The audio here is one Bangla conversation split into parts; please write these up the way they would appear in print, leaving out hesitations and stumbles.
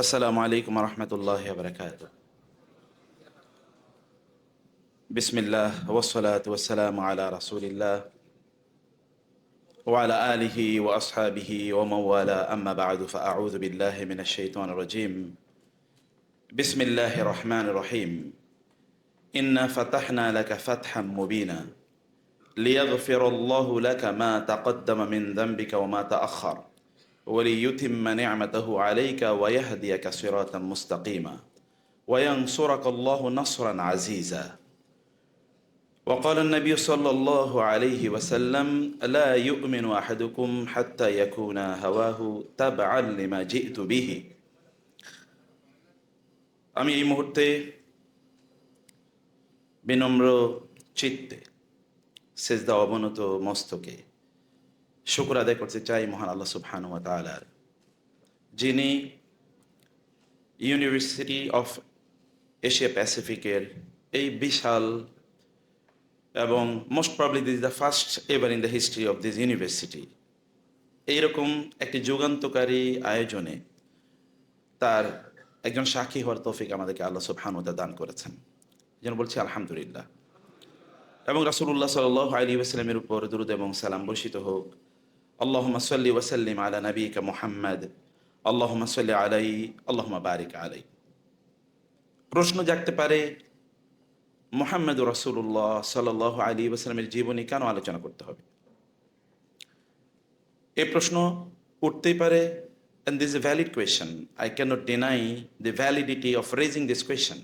আসসালামু আলাইকুম রহমতুল্লাহ বরকাত। বিসমিল্লাহ ওয়াসসালাতু ওয়াসসালামু আলা রাসূলিল্লাহ ওয়া আলা আলিহি ওয়া আসহাবিহি ওয়া মান ওয়ালা আম্মা বা'দু ফাআউযু বিল্লাহি মিনাশ শাইতানির রাজীম। বিসমিল্লাহির রহমানির রহিম। ইন্না ফাতাহনা লাকা ফাতহাম মুবিনা লিয়াগফিরাল্লাহু লাকা মা তাকদ্দামা মিন যামবিকা ওয়া মা তাআখার ওয়া লিইউতিম্মা নি'মাতাহু আলাইকা ওয়া ইয়াহদিয়াকা সিরাতাম মুস্তাকিমা ওয়া ইয়ানসুরাকাল্লাহু নাসরান আজিজা। وقال النبي صلى الله عليه وسلم لا يؤمن أحدكم حتى يكون هواه تبعا لما جئت به। আমি এই মুহূর্তে বিনম্র চিত্তে সেজদা অবনত মস্তকে শুকর আদায় করতে চাই মহান আল্লাহ সুবহানাহু ওয়া তাআলার, যিনি ইউনিভার্সিটি অফ এশিয়া প্যাসিফিকের এই বিশাল এবং most probably this is the first ever in the history of this university এইরকম একটি যুগান্তকারী আয়োজনে তার একজন সাক্ষী হওয়ার তৌফিক আমাদেরকে আল্লাহ সুবহানাহু ওয়া তাআলা দান করেছেন, যেন বলছি আলহামদুলিল্লাহ। এবং রাসূলুল্লাহ সাল্লাল্লাহু আলাইহি ওয়াসাল্লামের উপর দুরূদ এবং সালাম বর্ষিত হোক। আল্লাহুম্মা সাল্লি ওয়া সাল্লিম আলা নাবিয়িকা মুহাম্মদ, আল্লাহুম্মা সাল্লি আলাইহি, আল্লাহুম্মা বারিক আলাইহি। প্রশ্ন জাগতে পারে, মুহাম্মদুর রাসূলুল্লাহ সাল্লাল্লাহু আলাইহি ওয়াসাল্লামের জীবনী কেন আলোচনা করতে হবে? এই প্রশ্ন উঠতেই পারে, and this is a valid question. I cannot deny the validity of raising this question.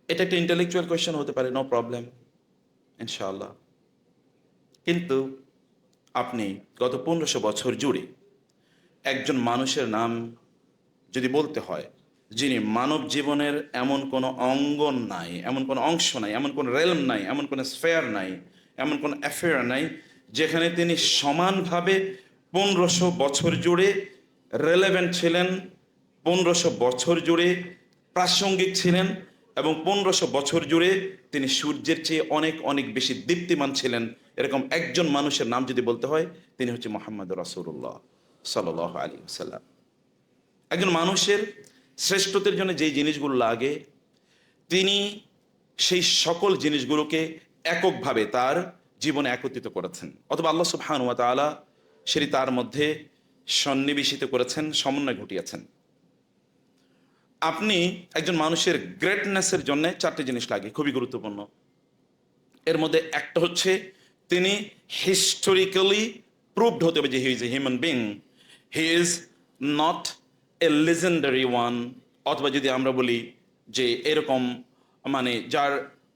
এটা একটা ইন্টেলেকচুয়াল কোয়েশ্চেন হতে পারে, নো প্রবলেম, ইনশাআল্লাহ। কিন্তু আপনি গত 1500 বছর জুড়ে একজন মানুষের নাম যদি বলতে হয়, যিনি মানব জীবনের এমন কোনো অঙ্গন নাই, এমন কোনো অংশ নাই, এমন কোনো রেলম নাই, এমন কোনো স্ফেয়ার নাই, এমন কোনো অ্যাফেয়ার নাই যেখানে তিনি সমানভাবে 1500 বছর জুড়ে রেলেভেন্ট ছিলেন, 1500 বছর জুড়ে প্রাসঙ্গিক ছিলেন, এবং 1500 বছর জুড়ে তিনি সূর্যের চেয়ে অনেক অনেক বেশি দীপ্তিমান ছিলেন। এরকম একজন মানুষের নাম যদি বলতে হয়, তিনি হচ্ছে মুহাম্মদুর রাসূলুল্লাহ সাল্লাল্লাহু আলাইহি ওয়াসাল্লাম। একজন মানুষের শ্রেষ্ঠতার জন্য যেই জিনিসগুলো লাগে, তিনি সেই সকল জিনিসগুলোকে এককভাবে তার জীবনে একত্রিত করেছেন, অথবা আল্লাহ সুবহানাহু ওয়া তাআলা সেটি তার মধ্যে সন্নিবেশিত করেছেন, সমন্বয় ঘটিয়েছেন। আপনি একজন মানুষের গ্রেটনেসের জন্য 4টি জিনিস লাগে, খুবই গুরুত্বপূর্ণ। এর মধ্যে একটা হচ্ছে তিনি হিস্টোরিক্যালি প্রুভড হতে হবে যে he is a human being, he is not a legendary one, অথবা যদি আমরা বলি যে এরকম মানে যার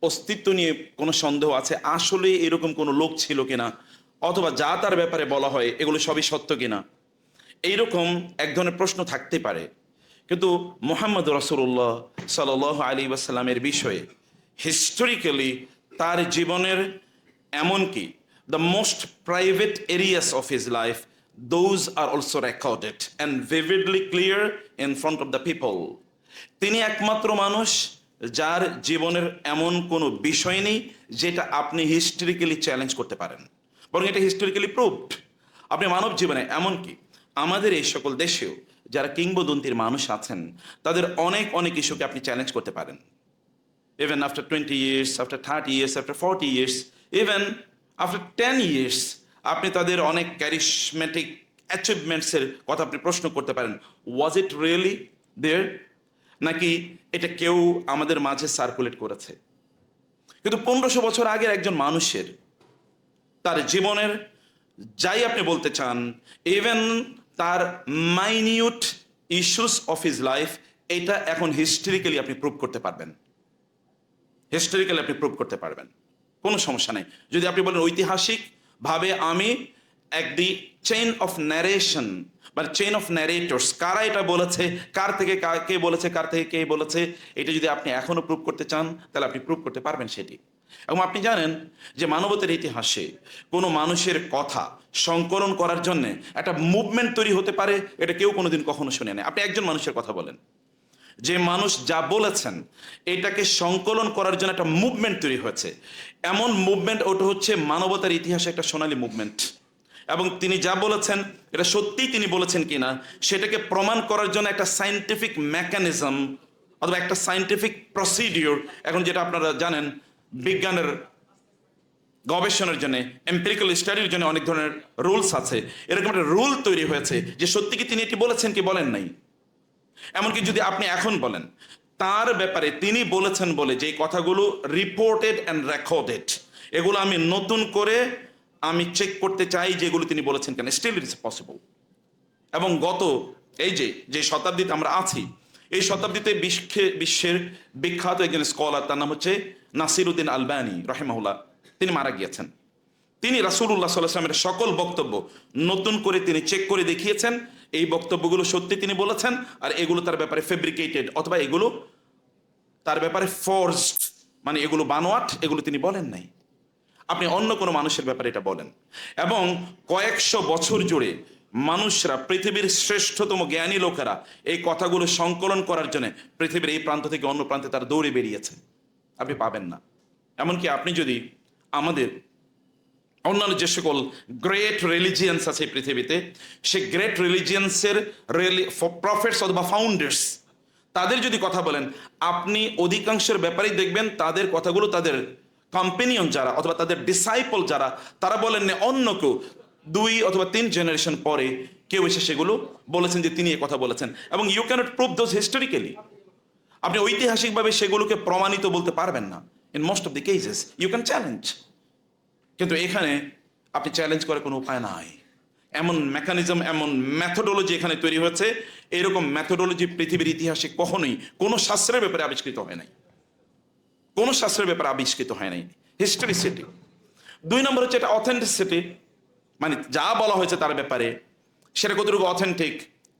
অস্তিত্ব নিয়ে কোনো সন্দেহ আছে, আসলে এরকম কোনো লোক ছিল কিনা, অথবা যা তার ব্যাপারে বলা হয় এগুলো সবই সত্য কিনা, এইরকম এক ধরনের প্রশ্ন থাকতে পারে। কিন্তু মুহাম্মদ রাসূলুল্লাহ সাল্লাল্লাহু আলাইহি ওয়াসাল্লামের বিষয়ে হিস্টোরিক্যালি তার জীবনের এমনকি the most private areas of his life, those are also recorded and vividly clear in front of the people. তিনি একমাত্র মানুষ যার জীবনের এমন কোনো বিষয় নেই যেটা আপনি হিস্টোরিক্যালি চ্যালেঞ্জ করতে পারেন, বরং এটা হিস্টোরিক্যালি প্রুভড। আপনি মানব জীবনে এমনকি আমাদের এই সকল দেশেও যারা কিংবদন্তির মানুষ আছেন, তাদের অনেক অনেক ইস্যুকে আপনি চ্যালেঞ্জ করতে পারেন। Even after 20 years, after 30 years, after 40 years, even after 10 years, আপনি তাদের অনেক ক্যারিশমেটিক অ্যাচিভমেন্টসের কথা আপনি প্রশ্ন করতে পারেন, ওয়াজ ইট রিয়েলি দেয়ার, নাকি এটা কেউ আমাদের মাঝে সার্কুলেট করেছে। কিন্তু 1500 বছর আগের একজন মানুষের তার জীবনের যাই আপনি বলতে চান, ইভেন তার minute issues of his life, এটা এখন হিস্টোরিক্যালি আপনি প্রুভ করতে পারবেন, হিস্টোরিক্যালি আপনি প্রুভ করতে পারবেন, কোনো সমস্যা নেই। যদি আপনি বলেন ঐতিহাসিক ভাবে আমি একটি চেইন অফ ন্যারেশন বা চেইন অফ ন্যারেটর্স, কারা এটা বলেছে, কার থেকে কে বলেছে, কার থেকে কে বলেছে, এটা যদি আপনি এখনো প্রুভ করতে চান, তাহলে আপনি প্রুভ করতে পারবেন সেটি। এবং আপনি জানেন যে মানবতার ইতিহাসে কোনো মানুষের কথা সংকলন করার জন্য একটা মুভমেন্ট তৈরি হতে পারে, এটা কেউ কোনোদিন কখনো শুনে নেই। আপনি একজন মানুষের কথা বলেন, যে মানুষ যা বলেছেন এটাকে সংকলন করার জন্য একটা মুভমেন্ট তৈরি হয়েছে, এমন মুভমেন্ট ওটা হচ্ছে মানবতার ইতিহাসে একটা সোনালী মুভমেন্ট। এবং তিনি যা বলেছেন এটা সত্যিই তিনি বলেছেন কিনা সেটাকে প্রমাণ করার জন্য একটা সায়েন্টিফিক মেকানিজম অথবা একটা সায়েন্টিফিক প্রসিডিওর, এখন যেটা আপনারা জানেন বিজ্ঞানের গবেষণার জন্য এম্পিরিক্যাল স্টাডির জন্য অনেক ধরনের রুলস আছে, এরকম একটা রুল তৈরি হয়েছে যে সত্যি কি তিনি এটি বলেছেন কি বলেন নাই। এমনকি যদি আপনি এখন বলেন তার ব্যাপারে তিনি বলেছেন বলে যে কথাগুলো রিপোর্টেড অ্যান্ড রেকর্ডেড, এগুলো আমি নতুন করে আমি চেক করতে চাই যেগুলো তিনি বলেছেন কেন, স্টিল ইট ইজ পসিবল। এবং গত এই যে শতাব্দীতে আমরা আছি, এই শতাব্দীতে বিশ্বের বিখ্যাত একজন স্কলার, তার নাম হচ্ছে নাসিরউদ্দিন আলবানী রাহিমাহুল্লাহ, তিনি মারা গিয়েছেন। তিনি রাসূলুল্লাহ সাল্লাল্লাহু আলাইহি ওয়াসাল্লামের সকল বক্তব্য নতুন করে তিনি চেক করে দেখিয়েছেন, এই বক্তব্যগুলো সত্যি তিনি বলেছেন, আর এগুলো তার ব্যাপারে ফেব্রিকেটেড অথবা এগুলো তার ব্যাপারে ফোর্সড, মানে এগুলো বানোয়াট, এগুলো তিনি বলেন নাই। আপনি অন্য কোনো মানুষের ব্যাপারে এটা বলেন, এবং কয়েকশো বছর জুড়ে মানুষরা, পৃথিবীর শ্রেষ্ঠতম জ্ঞানী লোকেরা এই কথাগুলো সংকলন করার জন্য পৃথিবীর এই প্রান্ত থেকে অন্য প্রান্তে তারা দৌড়ে বেরিয়েছে, আপনি পাবেন না। এমনকি আপনি যদি আমাদের অন্যান্য যে সকল গ্রেট রিলিজিয়ান্স আছে পৃথিবীতে, সে গ্রেট রিলিজিয়ান্সের প্রফেটস অথবা ফাউন্ডার্স, তাদের যদি কথা বলেন, আপনি অধিকাংশের ব্যাপারেই দেখবেন তাদের কথাগুলো তাদের কম্পেনিয়ন যারা অথবা তাদের ডিসাইপল যারা, তারা বলেন না অন্য কেউ 2 অথবা 3 জেনারেশন পরে কেউ এসে সেগুলো বলেছেন যে তিনি এ কথা বলেছেন, এবং you can't prove those historically. আপনি ঐতিহাসিকভাবে সেগুলোকে প্রমাণিত বলতে পারবেন না। In most of the cases you can challenge, কিন্তু এখানে আপনি চ্যালেঞ্জ করার কোনো উপায় নাই। এমন মেকানিজম, এমন ম্যাথোডোলজি এখানে তৈরি হয়েছে, এরকম ম্যাথোডোলজি পৃথিবীর ইতিহাসে কখনোই কোনো শাস্ত্রের ব্যাপারে আবিষ্কৃত হয় নাই, কোনো শাস্ত্রের ব্যাপারে আবিষ্কৃত হয় নাই। হিস্টোরিসিটি। 2 নম্বর হচ্ছে এটা অথেন্টিসিটি, মানে যা বলা হয়েছে তার ব্যাপারে সেটা কতটুকু অথেন্টিক,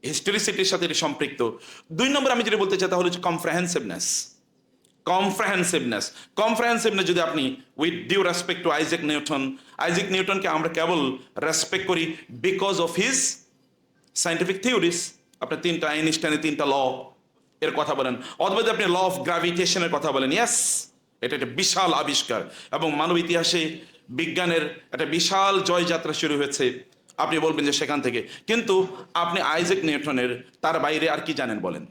হিস্টোরিসিটির সাথে এটি সম্পৃক্ত। 2 নম্বর আমি যেটা বলতে চাই তা হলো কমপ্রেহেন্সিভনেস। কমপ্রেহেন্সিভনেস যদি আপনি with due respect to Isaac নিউটনকে আমরা কেবল রেসপেক্ট করি because of his scientific theories. আপনি 3টা আইনস্টাইনের 3টা ল এর কথা বলেন, অথবা যদি আপনি ল অফ গ্র্যাভিটেশনের কথা বলেন, ইয়েস এটা একটা বিশাল আবিষ্কার এবং মানব ইতিহাসে বিজ্ঞানের একটা বিশাল জয়যাত্রা শুরু হয়েছে, আপনি বলবেন যে সেখান থেকে। কিন্তু আপনি আইজ্যাক নিউটনের তার বাইরে আর কি জানেন বলেন,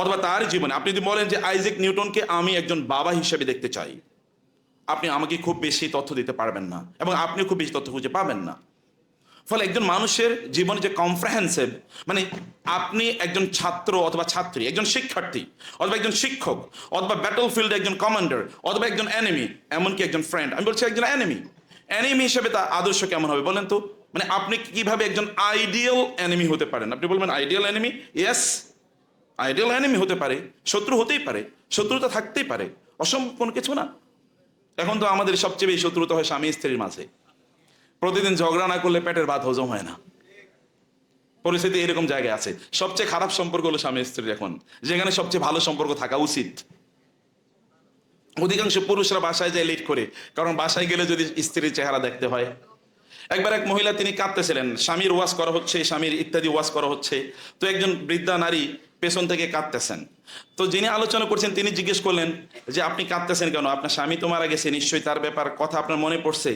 অথবা তার জীবনে আপনি যদি বলেন যে আইজ্যাক নিউটনকে আমি একজন বাবা হিসেবে দেখতে চাই, আপনি আমাকে খুব বেশি তথ্য দিতে পারবেন না, এবং আপনি খুব বেশি তথ্য খুঁজে পাবেন না। ফলে একজন মানুষের জীবনে যে কমপ্রেহেন্সিভ, মানে আপনি একজন ছাত্র অথবা ছাত্রী, একজন শিক্ষার্থী অথবা একজন শিক্ষক, অথবা ব্যাটল ফিল্ডে একজন কমান্ডার, অথবা একজন এনিমি, এমনকি একজন ফ্রেন্ড। আমি বলছি একজন এনিমি হিসেবে তার আদর্শ কেমন হবে বলেন তো? মানে আপনি কিভাবে একজন আইডিয়াল এনিমি হতে পারেন? আপনি বলবেন ideal enemy, yes ideal enemy হতে পারে, শত্রু হতেই পারে, শত্রুতা থাকতেই পারে, অসম্ভব কোনো কিছু না। এখন তো আমাদের সবচেয়ে বেশি শত্রুতা হয় স্বামী স্ত্রীর মাঝে, প্রতিদিন ঝগড়া না করলে পেটের ভাত হজম হয় না, পরিস্থিতি এরকম জায়গায় আছে। সবচেয়ে খারাপ সম্পর্ক হলো স্বামী স্ত্রীর, এখন যেখানে সবচেয়ে ভালো সম্পর্ক থাকা উচিত। অধিকাংশ পুরুষরা বাসায় যায় লেট করে, কারণ বাসায় গেলে যদি স্ত্রীর চেহারা দেখতে হয়। একবার এক মহিলা তিনি কাঁদতেছিলেন, স্বামীর ওয়াজ করা হচ্ছে, স্বামীর ইত্যাদি ওয়াজ করা হচ্ছে, তো একজন বৃদ্ধা নারী পেছন থেকে কাঁদতেছেন। তো যিনি আলোচনা করছেন তিনি জিজ্ঞেস করলেন যে আপনি কাঁদতেছেন কেন? আপনার স্বামী তো মারা গেছে, নিশ্চয়ই তার ব্যাপার কথা আপনার মনে পড়ছে।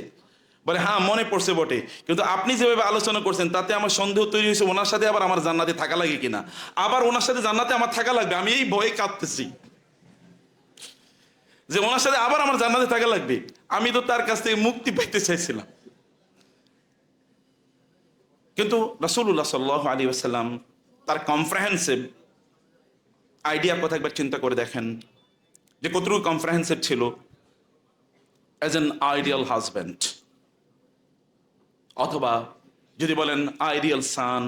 বলে হ্যাঁ মনে পড়ছে বটে, কিন্তু আপনি যেভাবে আলোচনা করছেন তাতে আমার সন্দেহ তৈরি হয়েছে ওনার সাথে আবার আমার জান্নাতে থাকা লাগে কিনা, আবার ওনার সাথে জান্নাতে আমার থাকা লাগবে, আমি এই ভয়ে কাঁদতেছি যে ওনার সাথে আবার আমার জান্নাতে থাকা লাগবে, আমি তো তার কাছ থেকে মুক্তি পাইতে চাইছিলাম। কিন্তু রাসূলুল্লাহ সাল্লাল্লাহু আলাইহি ওয়াসাল্লাম তার কমপ্রেহেন্সিভ আইডিয়ার কথা একবার চিন্তা করে দেখেন যে কতটুকু কমপ্রেহেন্সিভ ছিল অ্যাজ অ্যান আইডিয়াল হাজব্যান্ড, অথবা যদি বলেন আইডিয়াল সান,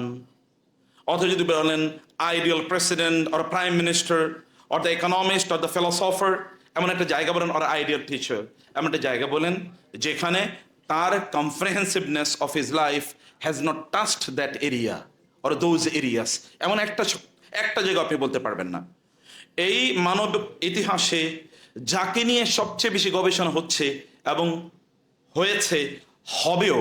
অথবা যদি বলেন ideal president or prime minister or the economist or the philosopher, এমন একটা জায়গা বলেন, অর আইডিয়াল টিচার, এমন একটা জায়গা বলেন যেখানে তার comprehensiveness of his life has not touched that area or those areas, এমন একটা জায়গা আপনি বলতে পারবেন না। এই মানব ইতিহাসে যাকে নিয়ে সবচেয়ে বেশি গবেষণা হচ্ছে এবং হয়েছে, হবেও,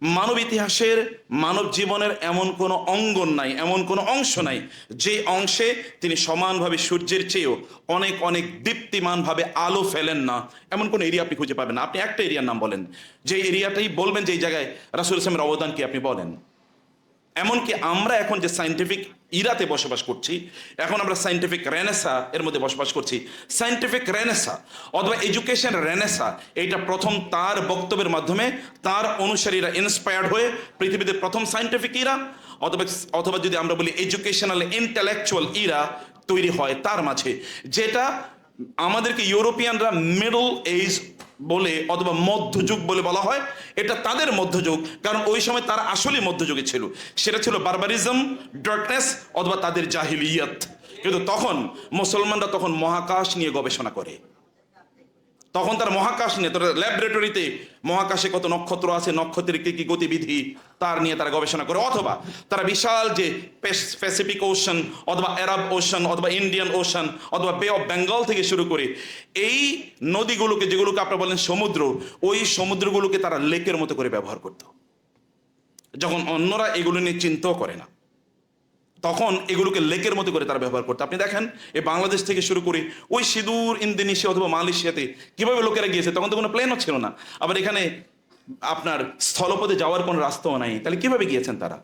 মানব ইতিহাসের, মানব জীবনের এমন কোনো অঙ্গন নাই, এমন কোনো অংশ নাই যে অংশে তিনি সমানভাবে সূর্যের চেয়েও অনেক অনেক দীপ্তিমানভাবে আলো ফেলেন না, এমন কোনো এরিয়া আপনি খুঁজে পাবেন না। আপনি একটা এরিয়ার নাম বলেন, যে এরিয়াটাই বলবেন যে এই জায়গায় রাসূল ইসলামের অবদান কি, আপনি বলেন। এমনকি আমরা এখন যে সায়েন্টিফিক ইরাতে বসবাস করছি, এখন আমরা সায়েন্টিফিক রেনেসা এর মধ্যে বসবাস করছি। সায়েন্টিফিক রেনেসা অথবা এডুকেশন রেনেসা, এইটা প্রথম তার বক্তব্যের মাধ্যমে তার অনুসারীরা ইন্সপায়ার্ড হয়ে পৃথিবীতে প্রথম সায়েন্টিফিক ইরা অথবা অথবা যদি আমরা বলি এডুকেশনাল ইন্টেলেকচুয়াল ইরা তৈরি হয় তার মাঝে, যেটা আমাদেরকে ইউরোপিয়ানরা মিডল এজ বলে অথবা মধ্যযুগ বলে বলা হয়। এটা তাদের মধ্যযুগ, কারণ ওই সময় তারা আসলেই মধ্যযুগে ছিল। সেটা ছিল বারবারিজম, ডার্কনেস অথবা তাদের জাহিলিয়াত। কিন্তু তখন মুসলমানরা তখন মহাকাশ নিয়ে গবেষণা করে, তখন তার মহাকাশ নিয়ে, তারা ল্যাবরেটরিতে মহাকাশে কত নক্ষত্র আছে, নক্ষত্রের কি কি গতিবিধি তার নিয়ে তারা গবেষণা করে, অথবা তারা বিশাল যে প্যাসিফিক ওশান অথবা আরব ওশান অথবা ইন্ডিয়ান ওশান অথবা বে অফ বেঙ্গল থেকে শুরু করে এই নদীগুলোকে, যেগুলোকে আপনারা বলেন সমুদ্র, ওই সমুদ্রগুলোকে তারা লেকের মতো করে ব্যবহার করত, যখন অন্যরা এগুলো নিয়ে চিন্তাও করে না। তখন এগুলোকে লেকের মতো করে তারা ব্যবহার করতো। আপনি দেখেন এই বাংলাদেশ থেকে শুরু করে ওই সিঁদুর ইন্দোনেশিয়া অথবা মালয়েশিয়াতে কিভাবে লোকেরা গিয়েছে, তখন তো কোনো প্লেনও ছিল না, আবার এখানে আপনার স্থলপথে যাওয়ার কোনো রাস্তাও নাই, তাহলে কিভাবে গিয়েছেন তারা,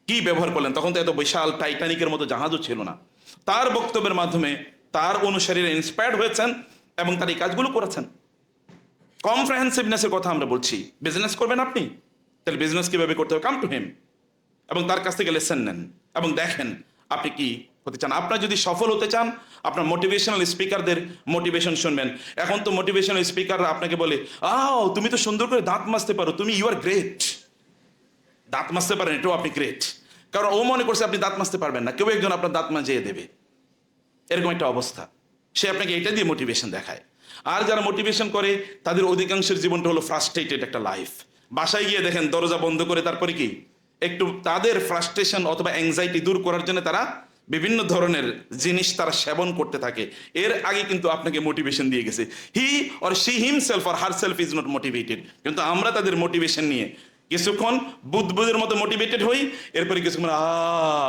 কি ব্যবহার করলেন? তখন তো এত বিশাল টাইটানিকের মতো জাহাজও ছিল না। তার বক্তব্যের মাধ্যমে তার অনুসারীরা ইন্সপায়ার্ড হয়েছেন এবং তার এই কাজগুলো করেছেন। কমপ্রেহেন্সিভনেসের কথা আমরা বলছি। বিজনেস করবেন আপনি, তাহলে বিজনেস কিভাবে করতে হবে, কাম টু হিম এবং তার কাছ থেকে লেসন নেন এবং দেখেন আপনি কি হতে চান। আপনার যদি সফল হতে চান, আপনার মোটিভেশনাল স্পিকারদের মোটিভেশন শুনবেন। এখন তো মোটিভেশনাল স্পিকাররা আপনাকে বলে, তুমি তো সুন্দর করে দাঁত মাজতে পারো, তুমি ইউ আর গ্রেট। দাঁত মাজতে পারেন, এটাও আপনি গ্রেট, কারণ ও মনে করছে আপনি দাঁত মাজতে পারবেন না, কেউ একজন আপনার দাঁত মাজিয়ে দেবে, এরকম একটা অবস্থা। সে আপনাকে এটা দিয়ে মোটিভেশন দেখায়। আর যারা মোটিভেশন করে তাদের অধিকাংশের জীবনটা হলো ফ্রাস্ট্রেটেড একটা লাইফ। বাসায় গিয়ে দেখেন দরজা বন্ধ করে তারপরে কি একটু তাদের ফ্রাস্ট্রেশন অথবা অ্যাংজাইটি দূর করার জন্য তারা বিভিন্ন ধরনের জিনিস তারা সেবন করতে থাকে। এর আগে কিন্তু আপনাকে মোটিভেশন দিয়ে গেছে। He or she himself or herself is not motivated, কিন্তু আমরা তাদের মোটিভেশন নিয়ে কিছুক্ষণ বুদবুদের মতো মোটিভেটেড হই, এরপরে কিছুক্ষণ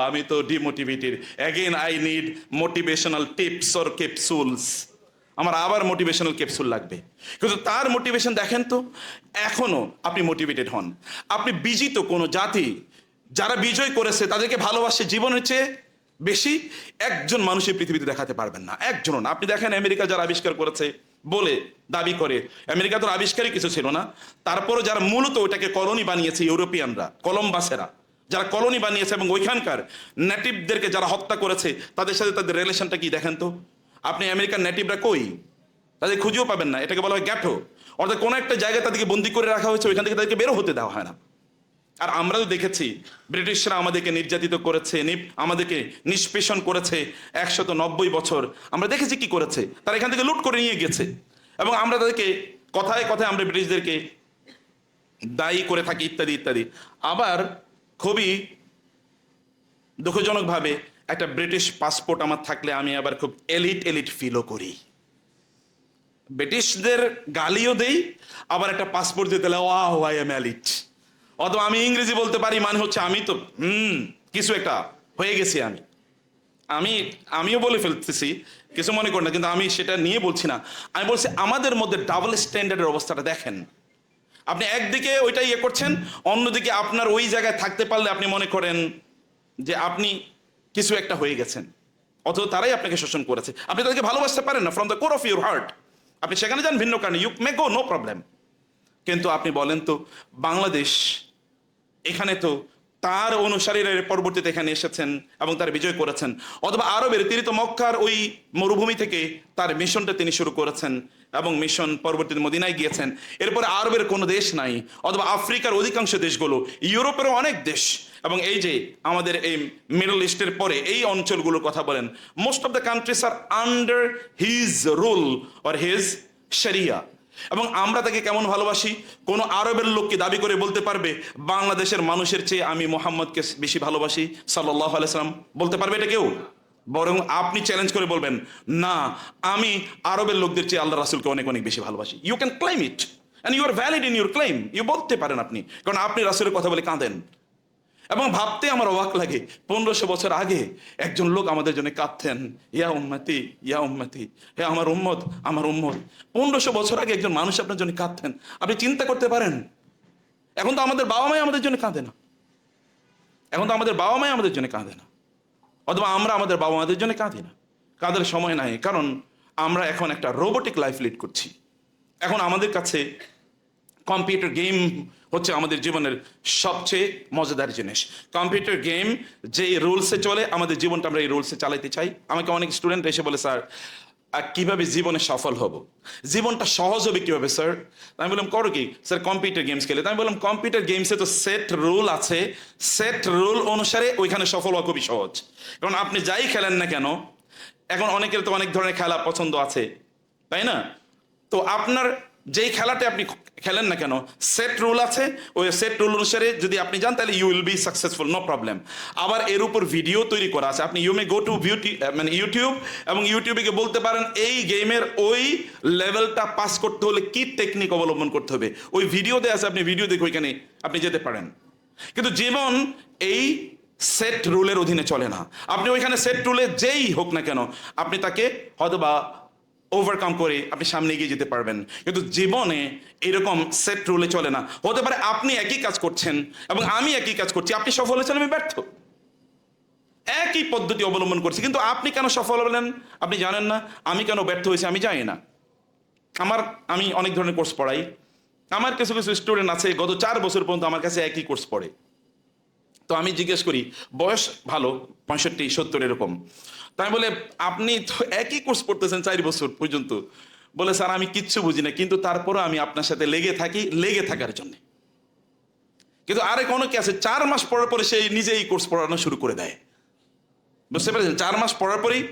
আমি তো demotivated, again I need motivational tips or capsules, আমার আবার মোটিভেশনাল ক্যাপসুল লাগবে। কিন্তু তার মোটিভেশন দেখেন তো, এখনো আপনি মোটিভেটেড হন। আপনি বিজিত কোনো জাতি যারা বিজয় করেছে তাদেরকে ভালোবাসে জীবনের চেয়ে বেশি একজন মানুষের পৃথিবীতে দেখাতে পারবেন না, একজনও না। আপনি দেখেন আমেরিকা যারা আবিষ্কার করেছে বলে দাবি করে, আমেরিকা তো আবিষ্কারই কিছু ছিল না, তারপরও যারা মূলত ওটাকে কলোনি বানিয়েছে ইউরোপিয়ানরা, কলম্বাসেরা যারা কলোনি বানিয়েছে এবং ওইখানকার নেটিভদেরকে যারা হত্যা করেছে, তাদের সাথে তাদের রিলেশনটা কি দেখেন তো। আপনি আমেরিকার নেটিভরা কই, তাদের খুঁজেও পাবেন না। এটাকে বলা হয় গ্যাটো, অর্থাৎ কোনো একটা জায়গায় তাদেরকে বন্দি করে রাখা হয়েছে, ওইখান থেকে তাদেরকে বেরো হতে দেওয়া হয় না। আর আমরা তো দেখেছি ব্রিটিশরা আমাদেরকে নির্যাতিত করেছে, আমাদেরকে নিষ্পেষণ করেছে 190 বছর। আমরা দেখেছি কি করেছে, তারা এখান থেকে লুট করে নিয়ে গেছে এবং আমরা তাদেরকে কথায় কথায় আমরা ব্রিটিশদেরকে দায়ী করে থাকি ইত্যাদি ইত্যাদি। আবার খুবই দুঃখজনকভাবে একটা ব্রিটিশ পাসপোর্ট আমার থাকলে আমি আবার খুব এলিট ফিলও করি, ব্রিটিশদের গালিও দেই, আবার একটা পাসপোর্ট দিয়ে দিলে ওয়াও আই এম এলিট। অথবা আমি ইংরেজি বলতে পারি, মানে হচ্ছে আমি তো কিছু একটা হয়ে গেছি। আমিও বলে ফেলতেছি, কিছু মনে করি না, কিন্তু আমি সেটা নিয়ে বলছি না। আমি বলছি আমাদের মধ্যে ডাবল স্ট্যান্ডার্ডের অবস্থাটা দেখেন। আপনি একদিকে ওইটা ইয়ে করছেন, অন্যদিকে আপনার ওই জায়গায় থাকতে পারলে আপনি মনে করেন যে আপনি কিছু একটা হয়ে গেছেন, অথচ তারাই আপনাকে শোষণ করেছে। আপনি তাদেরকে ভালোবাসতে পারেন না from the core of your heart, আপনি সেখানে যান ভিন্ন কারণে, you may go, no problem. কিন্তু আপনি বলেন তো বাংলাদেশ, এখানে তো তার অনুসারীরা পরবর্তীতে এখানে এসেছেন এবং তার বিজয় করেছেন, অথবা আরবের তিনি তো মক্কার ওই মরুভূমি থেকে তার মিশনটা তিনি শুরু করেছেন এবং মিশন পরবর্তীতে মদিনায় গিয়েছেন। এরপরে আরবের কোনো দেশ নাই, অথবা আফ্রিকার অধিকাংশ দেশগুলো, ইউরোপেরও অনেক দেশ, এবং এই যে আমাদের এই মিডল ইস্টের পরে এই অঞ্চলগুলোর কথা বলেন, most of the countries are under his rule or his শরিয়া। এবং আমরা তাকে কেমন ভালোবাসি, কোন আরবের লোককে দাবি করে বলতে পারবে বাংলাদেশের মানুষের চেয়ে আমি মোহাম্মদকে বেশি ভালোবাসি সাল্লাল্লাহু আলাইহি সাল্লাম? বলতে পারবে এটা কেউ? বরং আপনি চ্যালেঞ্জ করে বলবেন, না, আমি আরবের লোকদের চেয়ে আল্লাহ রাসূলকে অনেক অনেক বেশি ভালোবাসি। You can claim it. And you are valid in your claim, you বলতে পারেন আপনি, কারণ আপনি রাসূলের কথা বলে কাঁদেন। এবং ভাবতে আমার অবাক লাগে, 1500 বছর আগে একজন লোক আমাদের জন্য কাঁদতেন, ইয়া উম্মতি ইয়া উম্মতি, হে আমার উম্মত আমার উম্মত। 1500 বছর আগে একজন মানুষ আপনার জন্য কাঁদতেন। আপনি চিন্তা করতে পারেন, এখন তো আমাদের বাবা মাই আমাদের জন্য কাঁদে না, এখন তো আমাদের বাবা মাই আমাদের জন্য কাঁদে না, অথবা আমরা আমাদের বাবা মাদের জন্য কাঁদি না। কাঁদার সময় নাই, কারণ আমরা এখন একটা রোবোটিক লাইফ লিড করছি। এখন আমাদের কাছে কম্পিউটার গেম হচ্ছে আমাদের জীবনের সবচেয়ে মজাদার জিনিস। কম্পিউটার গেম যে রুলসে চলে, আমাদের জীবনটা আমরা এই রুলসে চালাতে চাই। আমাকে অনেক স্টুডেন্ট এসে বলে, স্যার কিভাবে জীবনে সফল হব, জীবনটা সহজ হবে কিভাবে স্যার? আমি বললাম করো কি? স্যার কম্পিউটার গেমস খেলে। আমি বললাম কম্পিউটার গেমসে তো সেট রুল আছে, সেট রুল অনুসারে ওইখানে সফল হওয়া খুবই সহজ। কারণ আপনি যাই খেলেন না কেন, এখন অনেকের তো অনেক ধরনের খেলা পছন্দ আছে, তাই না? তো আপনার যেই খেলাটা আপনি খেলেন না কেন, সেট রুল আছে, ওই সেট রুল অনুসারে যদি আপনি যান তাহলে you will be successful, no problem. আবার এর উপর ভিডিও তৈরি করা আছে, আপনি ইউ মে গো টু মানে ইউটিউব, এবং ইউটিউবে গিয়ে বলতে পারেন এই গেমের ওই লেভেলটা পাস করতে হলে কি টেকনিক অবলম্বন করতে হবে, ওই ভিডিও দেওয়া আছে, আপনি ভিডিও দেখে ওইখানে আপনি যেতে পারেন। কিন্তু জীবন এই সেট রুলের অধীনে চলে না। আপনি ওইখানে সেট রুলে যেই হোক না কেন, আপনি তাকে হয়তোবা ওভারকাম করে আপনি সামনে এগিয়ে যেতে পারবেন। কিন্তু জীবনে এরকম সেট রুলে চলে না। হতে পারে আপনি একই কাজ করছেন এবং আমি একই কাজ করছি, আপনি সফল হয়েছেন, আমি ব্যর্থ, একই পদ্ধতি অবলম্বন করছি, কিন্তু আপনি কেন সফল হলেন আপনি জানেন না, আমি কেন ব্যর্থ হয়েছি আমি জানি না। আমি অনেক ধরনের কোর্স পড়াই, আমার কিছু কিছু স্টুডেন্ট আছে গত 4 বছর পর্যন্ত আমার কাছে একই কোর্স পড়ে। তো আমি জিজ্ঞেস করি, বয়স ভালো 65 70 এরকম, তাই বলে আপনি তো একই কোর্স পড়তেছেন 4 বছর পর্যন্ত। বলে স্যার আমি কিচ্ছু বুঝি না, কিন্তু তারপরও আমি আপনার সাথে লেগে থাকি, লেগে থাকার জন্য। কিন্তু আরেক অনেকে আছে 4 মাস পড়ার পরে সেই নিজে এই কোর্স পড়ানো শুরু করে দেয়, বুঝতে পেরেছেন? 4 মাস পড়ার পরেই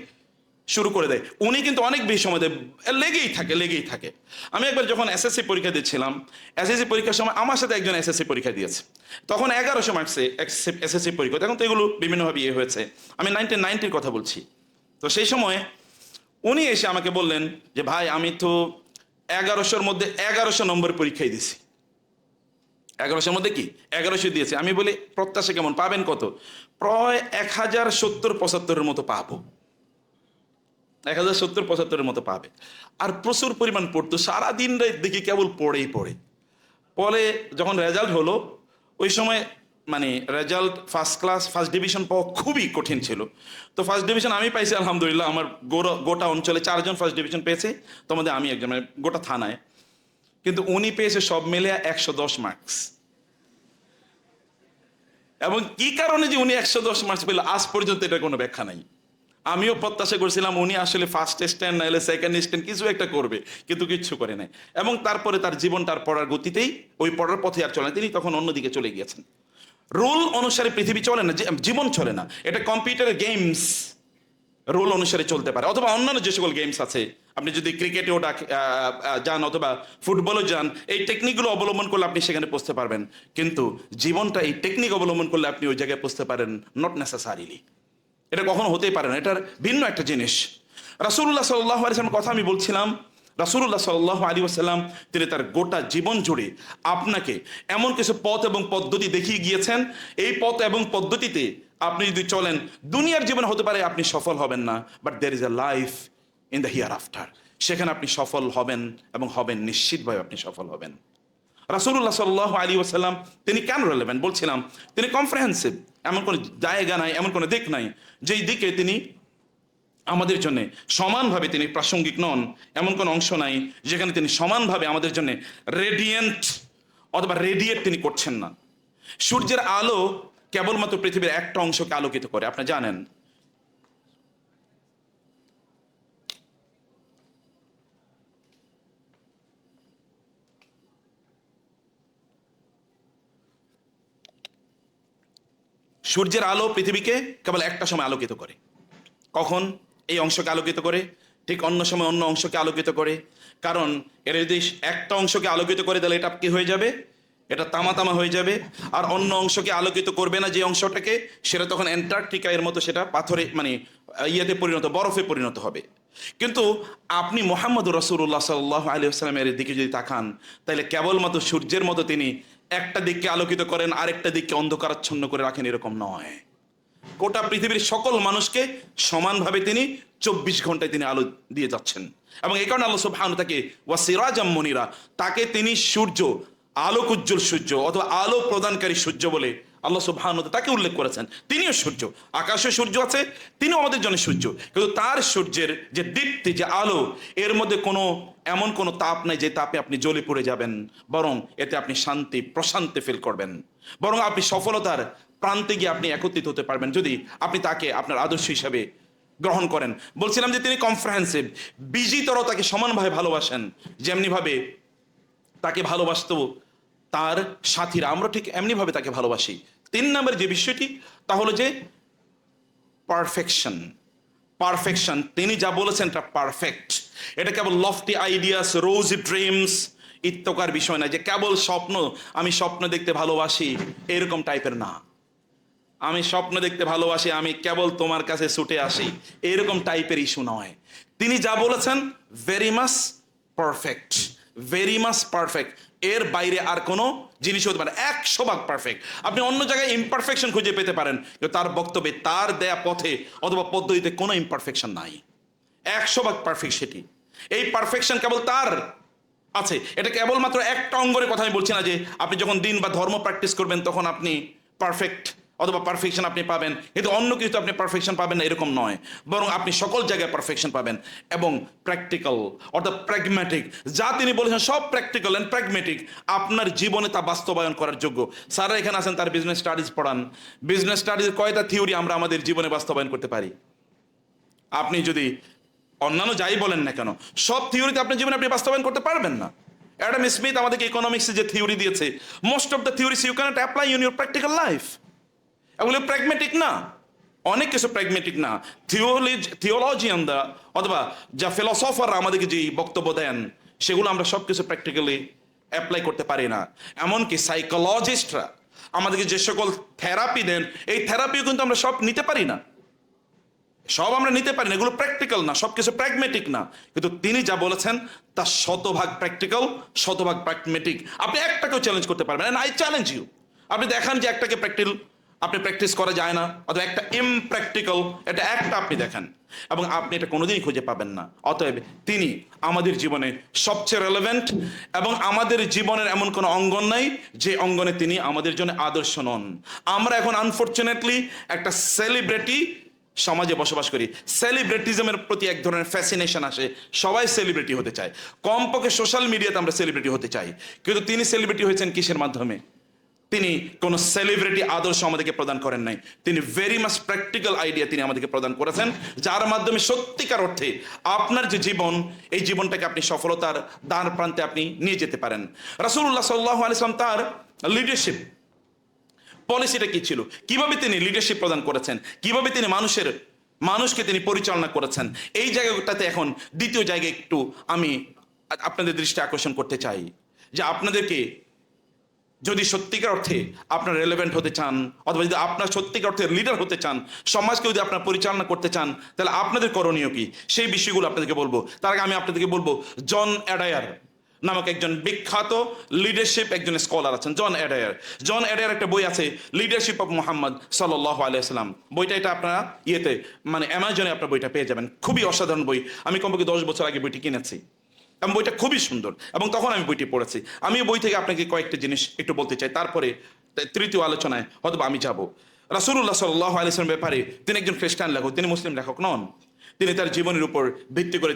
শুরু করে দেয়, উনি কিন্তু অনেক বেশি সময় দেয়, লেগেই থাকে লেগেই থাকে। আমি একবার যখন এসএসসি পরীক্ষা দিচ্ছিলাম, এসএসসি পরীক্ষার সময় আমার সাথে একজন এসএসসি পরীক্ষা দিয়েছে, তখন 1100 মার্কসে এসএসসি পরীক্ষা, তখন তো এগুলো বিভিন্নভাবে ইয়ে হয়েছে, আমি 1990-র কথা বলছি। তো সেই সময় উনি এসে আমাকে বললেন যে ভাই আমি তো 1100-র মধ্যে 1100 নম্বর পরীক্ষায় দিছি। 1100-র মধ্যে কি 1100 দিয়েছে। আমি বলি প্রত্যাশা কেমন, পাবেন কত? প্রায় 1070-75-এর মতো পাবো, 1070-75-এর মতো পাবে। আর প্রচুর পরিমাণ পড়তো, সারাদিন দেখি কেবল পড়েই পড়ে। পরে যখন রেজাল্ট হলো, ওই সময় মানে result first class first division পাওয়া খুবই কঠিন ছিল। তো ফার্স্ট ডিভিশন আমি পাইছি আলহামদুলিল্লাহ, আমার গোটা অঞ্চলে 4 জন ফার্স্ট ডিভিশন পেয়েছে, তোমাদের আমি একজন, মানে গোটা থানায়। কিন্তু উনি পেয়েছে সব মিলে 110 মার্কস। এবং কি কারণে যে উনি 110 মার্কস পেল আজ পর্যন্ত এটার কোনো ব্যাখ্যা নাই। আমিও প্রত্যাশা করছিলাম উনি আসলে ফার্স্ট স্ট্যান্ড নাহলে সেকেন্ড স্ট্যান্ড কিছু একটা করবে, কিন্তু কিচ্ছু করে নাই। এবং তারপরে তার জীবনটা আর পড়ার গতিতেই, ওই পড়ার পথে আর চলে না, তিনি তখন অন্যদিকে চলে গিয়েছেন। রুল অনুসারে পৃথিবী চলে না, জীবন চলে না। এটা কম্পিউটারের গেমস রুল অনুসারে চলতে পারে, অথবা অন্যান্য যে সকল গেমস আছে, আপনি যদি ক্রিকেটেও যান অথবা ফুটবলও যান, এই টেকনিকগুলো অবলম্বন করলে আপনি সেখানে পৌঁছতে পারবেন। কিন্তু জীবনটা এই টেকনিক অবলম্বন করলে আপনি ওই জায়গায় পৌঁছতে পারেন নট নেসেসারিলি। এটা কখনো হতেই পারে না, এটার ভিন্ন একটা জিনিস। রাসূলুল্লাহ সাল্লাল্লাহু আলাইহি ওয়াসাল্লামের কথা আমি বলছিলাম, রাসূলুল্লাহ সাল্লাল্লাহু আলাইহি ওয়াসাল্লাম তিনি তার গোটা জীবন জুড়ে আপনাকে এমন কিছু পথ এবং পদ্ধতি দেখিয়ে গিয়েছেন, এই পথ এবং পদ্ধতিতে আপনি যদি চলেন, দুনিয়ার জীবনে হতে পারে আপনি সফল হবেন না, but there is a life in the hereafter, সেখানে আপনি সফল হবেন এবং হবেন, নিশ্চিতভাবে আপনি সফল হবেন। রাসূলুল্লাহ সাল্লাল্লাহু আলাইহি ওয়াসাল্লাম তিনি কেন রেলেভেন্ট বলছিলাম, তিনি কমপ্রিহেনসিভ, এমন কোনো জায়গা নাই, এমন কোনো দিক নাই যেই দিকে তিনি আমাদের জন্য সমানভাবে তিনি প্রাসঙ্গিক নন, এমন কোনো অংশ নাই যেখানে তিনি সমানভাবে আমাদের জন্য রেডিয়েন্ট অথবা রেডিয়েট তিনি করছেন না। সূর্যের আলো কেবলমাত্র পৃথিবীর একটা অংশকে আলোকিত করে, আপনি জানেন। সূর্যের আলো পৃথিবীকে কেবল একটা সময় আলোকিত করে। কখন? এই অংশকে আলোকিত করে, ঠিক অন্য সময় অন্য অংশকে আলোকিত করে। কারণ এর যদি একটা অংশকে আলোকিত করে তাহলে এটা কি হয়ে যাবে, এটা তামা তামা হয়ে যাবে। আর অন্য অংশকে আলোকিত করবে না যে অংশটাকে, সেটা তখন অ্যান্টার্কটিকা এর মতো সেটা পাথরে মানে ইয়েতে পরিণত, বরফে পরিণত হবে। কিন্তু আপনি মোহাম্মদ রাসূলুল্লাহ সাল্লাল্লাহু আলাইহি ওয়াসাল্লামের দিকে যদি তাকান, তাহলে কেবলমাত্র সূর্যের মতো তিনি একটা দিককে আলোকিত করেন, আরেকটা দিককে অন্ধকারাচ্ছন্ন করে রাখেন, এরকম নয়। গোটা পৃথিবীর সকল মানুষকে সমানভাবে তিনি 24 ঘন্টায় তিনি আলো দিয়ে যাচ্ছেন। এবং এই কারণে আল্লাহ সুবহানাহু তাকে ওয়াসিরাজাম মুনিরা, তাকে তিনি সূর্য, আলোক উজ্জ্বল সূর্য অথবা আলো প্রদানকারী সূর্য বলে আল্লাহ সুবহানাহু তাকে উল্লেখ করেছেন। তিনিও সূর্য, আকাশে সূর্য আছে, তিনিও আমাদের জন্য সূর্য। কিন্তু তার সূর্যের যে দীপ্তি, যে আলো, এর মধ্যে এমন কোনো তাপ নাই যে তাপে আপনি জ্বলে পড়ে যাবেন, বরং এতে আপনি শান্তি প্রশান্তি ফিল করবেন, বরং আপনি সফলতার প্রান্তে গিয়ে আপনি একত্রিত হতে পারবেন যদি আপনি তাকে আপনার আদর্শ হিসাবে গ্রহণ করেন। বলছিলাম যে তিনি কমপ্রিহেন্সিভ, বিজিতর তাকে সমানভাবে ভালোবাসেন, যেমনিভাবে তাকে ভালোবাসত তার সাথীরা, আমরা ঠিক এমনিভাবে তাকে ভালোবাসি। 3 নম্বর যে বিষয়টি, তা হলো যে পারফেকশন। পারফেকশন, তিনি যা বলেছেন এটা পারফেক্ট। এটা কেবল লফটি আইডিয়াস, রোজি ড্রিমস ইত্যকার বিষয় না, যে কেবল স্বপ্ন, আমি স্বপ্ন দেখতে ভালোবাসি এরকম টাইপের না। আমি স্বপ্ন দেখতে ভালোবাসি, আমি কেবল তোমার কাছে ছুটে আসি, এরকম টাইপের ইস্যু নয়। তিনি যা বলেছেন very much perfect, very much perfect. এর বাইরে আর কোনো জিনিস হতে পারে 100% পারফেক্ট। আপনি অন্য জায়গায় ইমপারফেকশন খুঁজে পেতে পারেন, কিন্তু তার বক্তব্যে, তার দেয়া পথে অথবা পদ্ধতিতে কোনো ইমপারফেকশন নাই। 100% পারফেক্ট সেটি। এই পারফেকশন কেবল তার আছে। এটা কেবলমাত্র একটা অঙ্গের কথা আমি বলছি না, যে আপনি যখন দিন বা ধর্ম প্র্যাকটিস করবেন তখন আপনি পারফেক্ট অথবা পারফেকশন আপনি পাবেন, কিন্তু অন্য কিছু আপনি পারফেকশন পাবেন না, এরকম নয়। বরং আপনি সকল জায়গায় পারফেকশন পাবেন। এবং প্র্যাকটিক্যাল অর্থাৎ প্র্যাগম্যাটিক, যা তিনি বলেছেন সব প্র্যাকটিক্যাল অ্যান্ড প্র্যাগম্যাটিক, আপনার জীবনে তা বাস্তবায়ন করার যোগ্য। স্যাররা এখানে আছেন, তার বিজনেস স্টাডিজ পড়ান, বিজনেস স্টাডিজের কয়টা থিওরি আমরা আমাদের জীবনে বাস্তবায়ন করতে পারি? আপনি যদি অন্যান্য যাই বলেন না কেন, সব থিওরিতে আপনার জীবনে আপনি বাস্তবায়ন করতে পারবেন না। অ্যাডাম স্মিথ আমাদেরকে ইকোনমিক্সে যে থিওরি দিয়েছে, most of the theories you can't apply in your practical life. এগুলো প্র্যাগম্যাটিক না, অনেক কিছু প্র্যাগম্যাটিক না। থিওলজিয়ানরা অথবা যা ফিলসফাররা আমাদেরকে যে বক্তব্য দেন, সেগুলো আমরা সব কিছু প্র্যাকটিক্যালি অ্যাপ্লাই করতে পারি না। এমনকি সাইকোলজিস্টরা আমাদেরকে যে সকল থেরাপি দেন, এই থেরাপিও কিন্তু আমরা সব নিতে পারি না, সব আমরা নিতে পারি না। এগুলো প্র্যাকটিক্যাল না, সব কিছু প্র্যাগম্যাটিক না। কিন্তু তিনি যা বলেছেন তা 100% প্র্যাকটিক্যাল, 100% প্র্যাগম্যাটিক। আপনি একটাকেও চ্যালেঞ্জ করতে পারবেন না। আই চ্যালেঞ্জ ইউ, আপনি দেখান যে একটাকে আপনি প্র্যাকটিস করা যায় না, অথবা একটা ইমপ্র্যাকটিক্যাল, এটা একটা আপনি দেখান, এবং আপনি এটা কোনোদিনই খুঁজে পাবেন না। অতএব তিনি আমাদের জীবনে সবচেয়ে রেলেভেন্ট, এবং আমাদের জীবনের এমন কোনো অঙ্গন নাই যে অঙ্গনে তিনি আমাদের জন্য আদর্শ নন। আমরা এখন আনফর্চুনেটলি একটা সেলিব্রিটি সমাজে বসবাস করি। সেলিব্রিটিজমের প্রতি এক ধরনের ফ্যাসিনেশন আসে, সবাই সেলিব্রিটি হতে চায়, কমপক্ষে সোশ্যাল মিডিয়াতে আমরা সেলিব্রিটি হতে চাই। কিন্তু তিনি সেলিব্রিটি হয়েছেন কিসের মাধ্যমে? তিনি কোনো সেলিব্রিটি আদর্শ আমাদেরকে প্রদান করেন নাই, তিনি ভেরি মাচ প্র্যাকটিক্যাল আইডিয়া তিনি আমাদেরকে প্রদান করেছেন, যার মাধ্যমে সত্যিকার অর্থে আপনার যে জীবন, এই জীবনটাকে আপনি সফলতার দ্বার প্রান্তে আপনি নিয়ে যেতে পারেন। রাসূলুল্লাহ সাল্লাল্লাহু আলাইহি ওয়াসাল্লাম তার লিডারশিপ পলিসিটা কি ছিল, কিভাবে তিনি লিডারশিপ প্রদান করেছেন, কিভাবে তিনি মানুষকে তিনি পরিচালনা করেছেন, এই জায়গাটাতে এখন দ্বিতীয় জায়গায় একটু আমি আপনাদের দৃষ্টি আকর্ষণ করতে চাই। যে আপনাদেরকে যদি সত্যিকার অর্থে আপনার রেলেভেন্ট হতে চান, অথবা যদি আপনার সত্যিকার অর্থে লিডার হতে চান, সমাজকে যদি আপনার পরিচালনা করতে চান, তাহলে আপনাদের করণীয় কি, সেই বিষয়গুলো আপনাদেরকে বলবো। তার আগে আমি আপনাদেরকে বলবো, জন অ্যাডায়ার নামক একজন বিখ্যাত লিডারশিপ একজন স্কলার আছেন, জন অ্যাডায়ার। জন অ্যাডায়ার একটা বই আছে, লিডারশিপ অফ মুহাম্মদ সাল্লাল্লাহু আলাইহি ওয়াসাল্লাম। বইটা এটা আপনারা অ্যামাজনে আপনার বইটা পেয়ে যাবেন। খুবই অসাধারণ বই। আমি কমপক্ষে 10 বছর আগে বইটি কিনেছি, এবং বইটা খুবই সুন্দর, এবং তখন আমি বইটি পড়েছি। আমি বই থেকে আপনাকে কয়েকটা জিনিস একটু বলতে চাই, তারপরে তৃতীয় আলোচনায় হয়তো আমি যাব। রাসূলুল্লাহ সাল্লাল্লাহু আলাইহি ওয়াসাল্লামের ব্যাপারে, তিনি একজন খ্রিস্টান লেখক, তিনি মুসলিম লেখক নন। তিনি তার জীবনের উপর ভিত্তি করে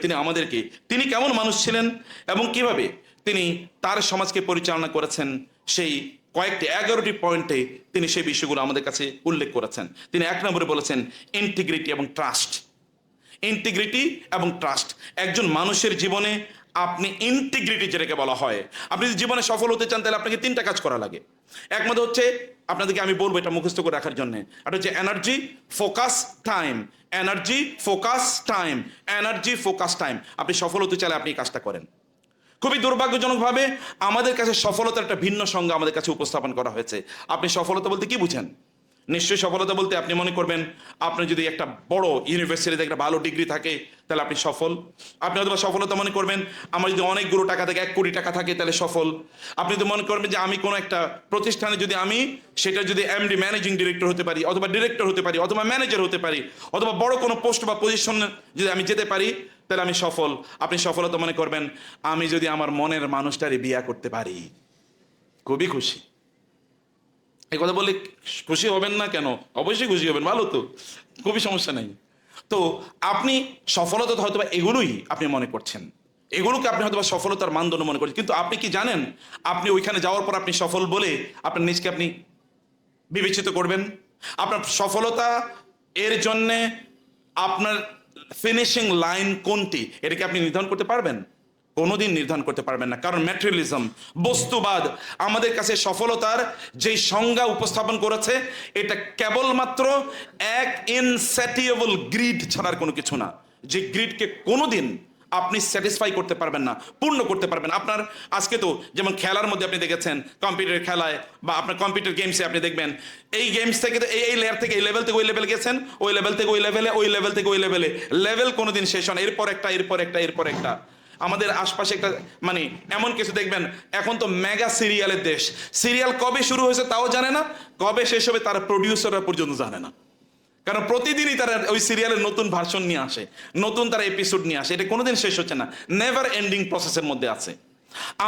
তিনি কেমন মানুষ ছিলেন এবং কিভাবে তিনি তার সমাজকে পরিচালনা করেছেন, সেই কয়েকটি 11টি পয়েন্টে তিনি সেই বিষয়গুলো আমাদের কাছে উল্লেখ করেছেন। তিনি 1 নম্বরে বলেছেন ইন্টিগ্রিটি এবং ট্রাস্ট। ইন্টিগ্রিটি এবং ট্রাস্ট, একজন মানুষের জীবনে আপনি ইন্টিগ্রিটি যেটাকে বলা হয়, আপনি যদি জীবনে সফল হতে চান, তাহলে আপনাকে 3টা কাজ করা লাগে। একমাত্র হচ্ছে, আপনাদেরকে আমি বলবো এটা মুখস্থ করে রাখার জন্য, এটা হচ্ছে energy, focus, time. Energy, focus, time. Energy, focus, time. আপনি সফল হতে চাইলে আপনি এই কাজটা করেন। খুবই দুর্ভাগ্যজনকভাবে আমাদের কাছে সফলতার একটা ভিন্ন সংজ্ঞা আমাদের কাছে উপস্থাপন করা হয়েছে। আপনি সফলতা বলতে কি বুঝেন? নিশ্চয়ই সফলতা বলতে আপনি মনে করবেন আপনার যদি একটা বড় ইউনিভার্সিটিতে একটা ভালো ডিগ্রি থাকে তাহলে আপনি সফল। আপনি হয়তো সফলতা মনে করবেন আমার যদি অনেকগুলো টাকা থাকে, 1 কোটি টাকা থাকে তাহলে সফল। আপনি তো মনে করবেন যে আমি কোনো একটা প্রতিষ্ঠানে যদি আমি সেটা যদি এমডি ম্যানেজিং ডিরেক্টর হতে পারি, অথবা ডিরেক্টর হতে পারি, অথবা ম্যানেজার হতে পারি, অথবা বড় কোনো পোস্ট বা পজিশন যদি আমি যেতে পারি তাহলে আমি সফল। আপনি সফলতা মনে করবেন আমি যদি আমার মনের মানুষটারে বিয়ে করতে পারি, খুবই খুশি। এই কথা বলে খুশি হবেন না কেন? অবশ্যই খুশি হবেন, ভালো তো, খুবই সমস্যা নেই। তো আপনি সফলতা তো হয়তো এগুলোই আপনি মনে করছেন, এগুলোকে আপনি হয়তো সফলতার মানদণ্ড মনে করছেন, কিন্তু আপনি কি জানেন আপনি ওইখানে যাওয়ার পর আপনি সফল বলে আপনার নিজকে আপনি বিবেচিত করবেন? আপনার সফলতা এর জন্যে আপনার ফিনিশিং লাইন কোনটি এটাকে আপনি নির্ধারণ করতে পারবেন? কোনোদিন নির্ধারণ করতে পারবেন না, কারণ ম্যাটেরিয়ালিজম, বস্তুবাদ আমাদের কাছে সফলতার যেই সংজ্ঞা উপস্থাপন করেছে এটা কেবলমাত্র এক ইনস্যাটিয়েবল গ্রিড ছাড়ার কোনো কিছু না, যে গ্রিডকে কোনোদিন আপনি স্যাটিসফাই করতে পারবেন না, পূর্ণ করতে পারবেন। আপনার আজকে তো যেমন খেলার মধ্যে আপনি দেখেছেন কম্পিউটার খেলায় বা আপনার কম্পিউটার গেমসে আপনি দেখবেন এই গেমস থেকে এই লেয়ার থেকে এই লেভেল থেকে ওই লেভেল গেছেন, ওই লেভেল থেকে ওই লেভেলে, ওই লেভেল থেকে ওই লেভেলে, লেভেল কোনোদিন শেষ হয় না, এরপর একটা, এরপর একটা, এরপর একটা। আমাদের আশপাশে একটা মানে এমন কিছু দেখবেন, এখন তো মেগা সিরিয়ালের দেশ, সিরিয়াল কবে শুরু হয়েছে তাও জানে না, কবে শেষ হবে তার প্রডিউসাররা পর্যন্ত জানে না, কারণ প্রতিদিনই তারা ওই সিরিয়ালের নতুন ভার্সন নিয়ে আসে, নতুন তারা এপিসোড নিয়ে আসে, এটা কোনোদিন শেষ হচ্ছে না, নেভার এন্ডিং প্রসেসের মধ্যে আছে।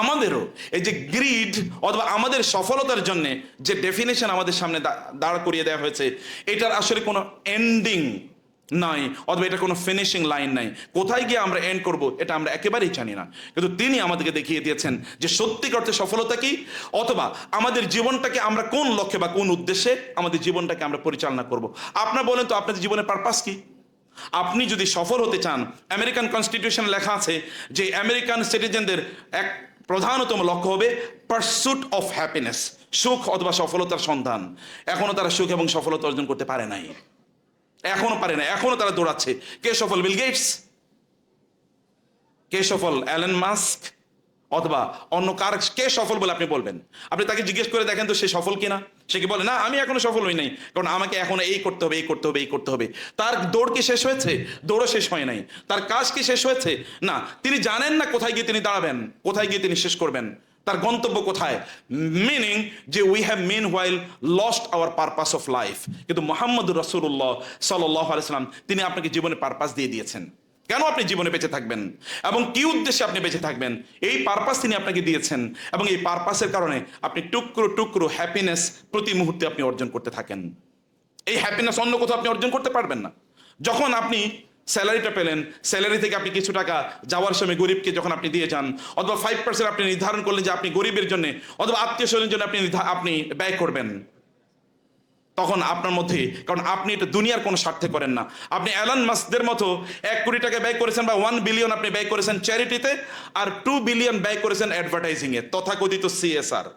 আমাদেরও এই যে গ্রিড অথবা আমাদের সফলতার জন্য যে ডেফিনেশন আমাদের সামনে দাঁড় করিয়ে দেওয়া হয়েছে এটার আসলে কোনো এন্ডিং নাই, অথবা এটা কোনো ফিনিশিং লাইন নাই, কোথায় গিয়ে আমরা এন্ড করব এটা আমরা একেবারেই জানি না। কিন্তু তিনি আমাদেরকে দেখিয়ে দিয়েছেন যে সত্যিকার অর্থে সফলতা কি, অথবা আমাদের জীবনটাকে আমরা কোন লক্ষ্যে বা কোন উদ্দেশ্যে আমাদের জীবনটাকে আমরা পরিচালনা করব। আপনারা বলেন তো আপনাদের জীবনের পারপাস কি? আপনি যদি সফল হতে চান, আমেরিকান কনস্টিটিউশন লেখা আছে যে আমেরিকান সিটিজেনদের এক প্রধানতম লক্ষ্য হবে পারসুট অফ হ্যাপিনেস, সুখ অথবা সফলতার সন্ধান। এখনো তারা সুখ এবং সফলতা অর্জন করতে পারে নাই, এখনো পারে না, এখনো তারা দৌড়াচ্ছে। কে সফল? বিল গেটস? কে সফল? Elon Musk? অথবা অন্য কার? কে সফল বলে আপনি বলবেন? আপনি তাকে জিজ্ঞেস করে দেখেন তো সে সফল কিনা। সে কি বলে না আমি এখনো সফল হই নাই, কারণ আমাকে এখনো এই করতে হবে, এই করতে হবে, এই করতে হবে। তার দৌড় কি শেষ হয়েছে? দৌড়ও শেষ হয় নাই। তার কাজ কি শেষ হয়েছে? না। তিনি জানেন না কোথায় গিয়ে তিনি দাঁড়াবেন, কোথায় গিয়ে তিনি শেষ করবেন, তার গন্তব্য কোথায়। মিনিং যে we have meanwhile lost our purpose of life. কিন্তু মুহাম্মদুর রাসূলুল্লাহ সাল্লাল্লাহু আলাইহি ওয়াসাল্লাম তিনি আপনাকে জীবনে পারপাস দিয়ে দিয়েছেন। কেন আপনি জীবনে বেঁচে থাকবেন এবং কি উদ্দেশ্যে আপনি বেঁচে থাকবেন, এই পারপাস তিনি আপনাকে দিয়েছেন, এবং এই পারপাসের কারণে আপনি টুকরো টুকরো হ্যাপিনেস প্রতি মুহূর্তে আপনি অর্জন করতে থাকেন। এই হ্যাপিনেস অন্য কোথাও আপনি অর্জন করতে পারবেন না। যখন আপনি স্যালারিটা পেলেন, স্যালারি থেকে আপনি কিছু টাকা যাওয়ার সময় গরিবকে যখন আপনি দিয়ে যান, অথবা 5% আপনি নির্ধারণ করলেন যে আপনি গরিবের জন্য অথবা আত্মীয় স্বজনের জন্য আপনি ব্যয় করবেন, তখন আপনার মধ্যে, কারণ আপনি এটা দুনিয়ার কোনো স্বার্থে করেন না। আপনি অ্যালান মাস্কদের মতো 1 কোটি টাকা ব্যয় করেছেন বা 1 বিলিয়ন আপনি ব্যয় করেছেন চ্যারিটিতে, আর 2 বিলিয়ন ব্যয় করেছেন অ্যাডভার্টাইজিং এ, তথাকথিত সিএসআর।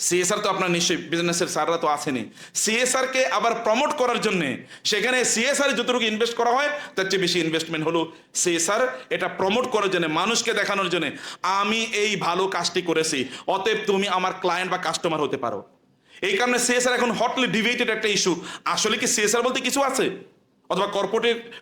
সিএসআর তো আপনার নিশ্চয়ই বিজনেসের স্যাররা তো আসেনি, সিএসআর কে আবার প্রমোট করার জন্য সেখানে সিএসআর যতটুকু ইনভেস্ট করা হয় তার চেয়ে বেশি ইনভেস্টমেন্ট হলো সিএসআর এটা প্রমোট করার জন্য, মানুষকে দেখানোর জন্য আমি এই ভালো কাজটি করেছি, অতএব তুমি আমার ক্লায়েন্ট বা কাস্টমার হতে পারো। এই কারণে সিএসআর এখন হটলি ডিবেটেড একটা ইস্যু। আসলে কি সিএসআর বলতে কিছু আছে, অথবা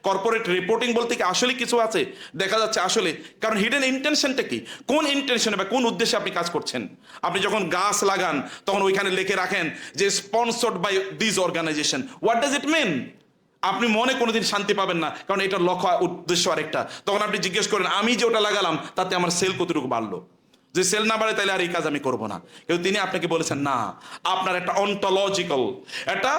কর্পোরেট রিপোর্টিং বলতে কি আসলে কিছু আছে? দেখা যাচ্ছে আসলে, কারণ হিডেন ইন্টেনশনটা কি, কোন ইন্টেনশনে বা কোন উদ্দেশ্যে আপনি কাজ করছেন। আপনি যখন গাছ লাগান তখন ওইখানে লিখে রাখেন যে sponsored by this organisation. What does it mean? আপনি মনে কোনোদিন শান্তি পাবেন না, কারণ এটার লক্ষ্য উদ্দেশ্য আরেকটা। তখন আপনি জিজ্ঞেস করেন আমি যে ওটা লাগালাম তাতে আমার সেল কতটুকু বাড়লো, যে সেল না বাড়ে তাহলে আর এই কাজ আমি করবো না। কিন্তু তিনি আপনাকে বলেছেন না, আপনার একটা অন্টোলজিক্যাল, একটা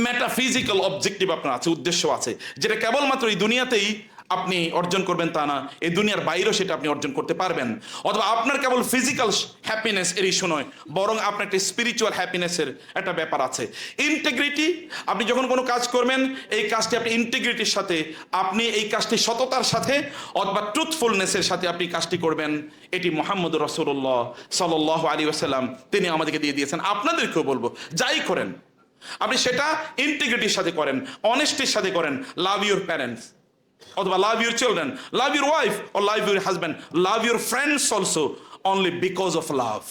মেটাফিজিক্যাল অবজেক্টিভ আপনার আছে, উদ্দেশ্য আছে, যেটা কেবলমাত্র এই দুনিয়াতেই আপনি অর্জন করবেন তা না, এই দুনিয়ার বাইরেও সেটা আপনি অর্জন করতে পারবেন। অথবা আপনার কেবল ফিজিক্যাল হ্যাপিনেস এর ইস্যু নয়, বরং আপনার একটা স্পিরিচুয়াল হ্যাপিনেসের একটা ব্যাপার আছে। ইন্টিগ্রিটি, আপনি যখন কোনো কাজ করবেন এই কাজটি আপনি ইন্টিগ্রিটির সাথে, আপনি এই কাজটি সততার সাথে অথবা ট্রুথফুলনেসের সাথে আপনি কাজটি করবেন। এটি মুহাম্মদুর রাসূলুল্লাহ সাল্লাল্লাহু আলাইহি ওয়াসাল্লাম তিনি আমাদেরকে দিয়ে দিয়েছেন। আপনাদেরকেও বলবো যাই করেন আপনি সেটা ইন্টিগ্রিটির সাথে করেন, অনেস্টির সাথে করেন। লাভ ইউর প্যারেন্টস অথবা love your children, love your wife or love your husband, love your friends also, only because of love.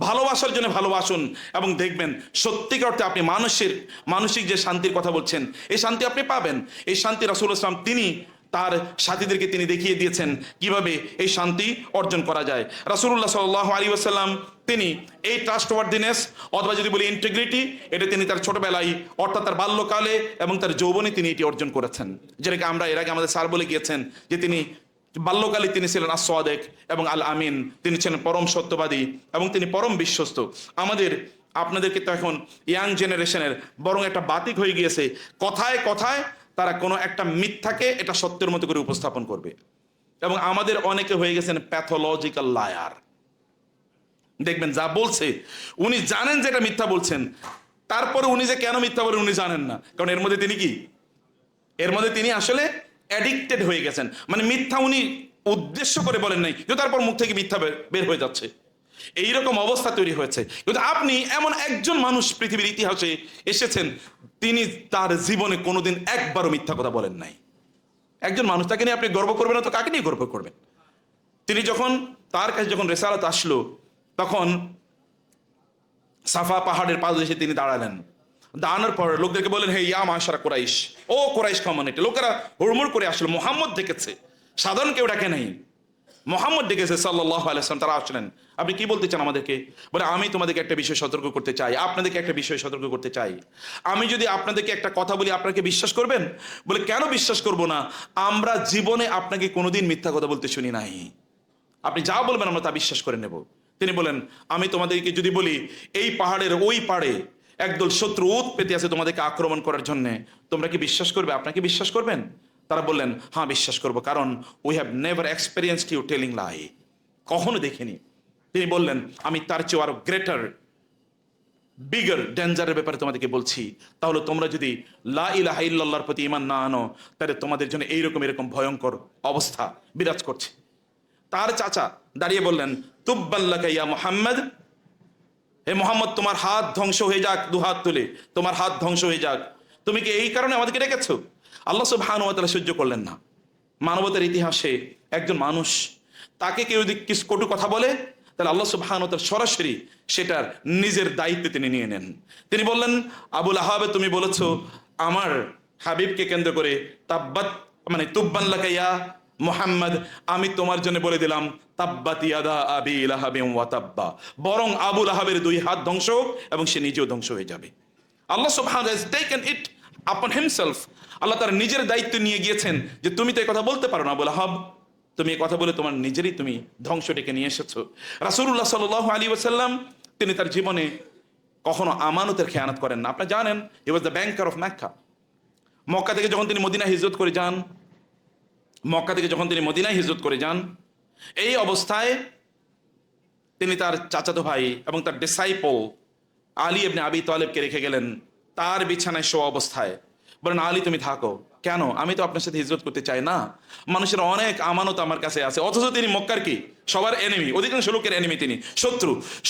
ভালোবাসার জন্য ভালোবাসুন, এবং দেখবেন সত্যিকার অর্থে আপনি মানসিক যে শান্তির কথা বলছেন, এই শান্তি আপনি পাবেন। এই শান্তি রাসূলুল্লাহ সাল্লাল্লাহু আলাইহি ওয়াসাল্লাম তিনি তার সাথীদেরকে তিনি দেখিয়ে দিয়েছেন কিভাবে এই শান্তি অর্জন করা যায়। রাসূলুল্লাহ সাল্লাল্লাহু আলাইহি ওয়াসাল্লাম তিনি এই ট্রাস্টওয়ার্দিনেস অথবা যদি বলি ইন্টিগ্রিটি, এটা তিনি তার ছোটবেলায় অর্থাৎ তার বাল্যকালে এবং তার যৌবনে তিনি এটি অর্জন করেছেন। যেটাকে আমরা এর আগে আমাদের স্যার বলে গিয়েছেন যে তিনি বাল্যকালে তিনি ছিলেন আস-সাদিক এবং আল আমিন, তিনি ছিলেন পরম সত্যবাদী এবং তিনি পরম বিশ্বস্ত। আপনাদেরকে তো এখন ইয়াং জেনারেশনের বরং একটা বাতিক হয়ে গিয়েছে, কথায় কথায় তারা কোনো একটা মিথ্যাকে এটা সত্যের মতো করে উপস্থাপন করবে। এবং আমাদের অনেকে হয়ে গেছেন প্যাথোলজিক্যাল লায়ার। দেখবেন যা বলছে উনি জানেন যে এটা মিথ্যা বলছেন, তারপরে উনি যে কেন মিথ্যা বলেন উনি জানেন না, কারণ এর মধ্যে তিনি কি, এর মধ্যে তিনি আসলে অ্যাডিক্টেড হয়ে গেছেন। মানে মিথ্যা উনি উদ্দেশ্য করে বলেন নাই, কিন্তু তারপর মুখ থেকে মিথ্যা বের হয়ে যাচ্ছে। এইরকম অবস্থা তৈরি হয়েছে। কিন্তু আপনি এমন একজন মানুষ পৃথিবীর ইতিহাসে এসেছেন, তিনি তার জীবনে কোনোদিন একবারও মিথ্যা কথা বলেন নাই। একজন মানুষ, তাকে নিয়ে আপনি গর্ব করবেন না তো কাকে নিয়ে গর্ব করবেন? তিনি যখন তার কাছে যখন রেসালাত আসলো, তখন সাফা পাহাড়ের পাদদেশে তিনি দাঁড়ালেন। দাঁড়ানোর পর লোকদেরকে বলেন, হে ইয়া মাশারা কুরাইশ, ও কুরাইশ কমিউনিটি। লোকেরা হুড়মুড় করে আসলো, মুহাম্মদ ডেকেছে, সাধারণ কেউ ডাকে নাই, মুহাম্মদ ডেকেছে সাল্লাল্লাহু আলাইহি ওয়াসাল্লাম। তারা আসলেন, আপনি কি বলতে চান আমাদেরকে? বলে, আমি তোমাদেরকে একটা বিষয় সতর্ক করতে চাই, আপনাদেরকে একটা বিষয় সতর্ক করতে চাই। আমি যদি আপনাদেরকে একটা কথা বলি, আপনাকে বিশ্বাস করবেন? বলে, কেন বিশ্বাস করব না? আমরা জীবনে আপনাকে কোনোদিন মিথ্যা কথা বলতে শুনি নাই, আপনি যা বলবেন আমরা তা বিশ্বাস করে নেব। তিনি বলেন, আমি তোমাদেরকে যদি বলি এই পাহাড়ের ওই পাড়ে একদল শত্রু উত পেতে আছে তোমাদেরকে আক্রমণ করার জন্য, তোমরা কি বিশ্বাস করবে? আপনাকে বিশ্বাস করবেন? তারা বললেন, হ্যাঁ বিশ্বাস করবো, কারণ we have never experienced you telling lie, কখনো দেখিনি। তিনি বললেন, আমি তার চেয়ে আরো গ্রেটার বিগার ডেঞ্জারের ব্যাপারে তোমাদেরকে বলছি, তাহলে তোমরা যদি লা ইলাহা ইল্লাল্লাহর প্রতি ঈমান না আনো, তাহলে তোমাদের জন্য এরকম ভয়ঙ্কর অবস্থা বিরাজ করছে। তার চাচা দাঁড়িয়ে বললেন, তুব্বাল্লাকা ইয়া মুহাম্মদ, হে মোহাম্মদ তোমার হাত ধ্বংস হয়ে যাক, দুহাত তুলে তোমার হাত ধ্বংস হয়ে যাক, তুমি কি এই কারণে আমাদেরকে ডেকেছো? আল্লাহ সুবহানাহু ওয়া তাআলা সহ্য করলেন না। মানবতার ইতিহাসে একজন মানুষ, তাকে কেউ যদি কিছু কটু কথা বলে, তাহলে আল্লাহ সুবহানাহু ওয়া তাআলা সরাসরি সেটার নিজের দায়িত্বে তিনি নিয়ে নেন। তিনি বললেন, আবুল আহাব তুমি বলেছো আমার হাবিবকে কেন্দ্র করে তাব্বাত মানে তুব্বান লাকা ইয়া মুহাম্মদ, আমি তোমার জন্য বলে দিলাম তাব্বাত ইয়াদা আবি লাহাবিন ওয়া তাব্বা, বরং আবু লাহাবের দুই হাত ধ্বংস এবং সে নিজেও ধ্বংস হয়ে যাবে। আল্লাহ সুবহানাহু has taken it upon himself, আল্লাহ তার নিজের দায়িত্ব নিয়ে গিয়েছেন যে তুমি তো এই কথা বলতে পারো না আবু লাহাব, তুমি এই কথা বলে তোমার নিজেরই তুমি ধ্বংস ডেকে নিয়ে এসেছো। রাসূলুল্লাহ সাল্লাল্লাহু আলাইহি ওয়াসাল্লাম তিনি তার জীবনে কখনো আমানতের খেয়ানত করেন না। আপনি জানেন he was the banker of Mecca. Mecca থেকে যখন তিনি মদিনায় হিজরত করে যান, এই অবস্থায় তিনি তার চাচাতো ভাই এবং তার ডিসাইপল আলী ইবনে আবি তালেবকে রেখে গেলেন তার বিছানায় শোয়া অবস্থায়। বলেন, আলী তুমি থাকো। কেন? আমি তো আপনার সাথে হিজরত করতে চাই না, মানুষের অনেক আমানত আমার কাছে আছে। অথচ তিনি মক্কার কি সবার এনিমি, অধিকাংশ লোকের এনিমি, তিনি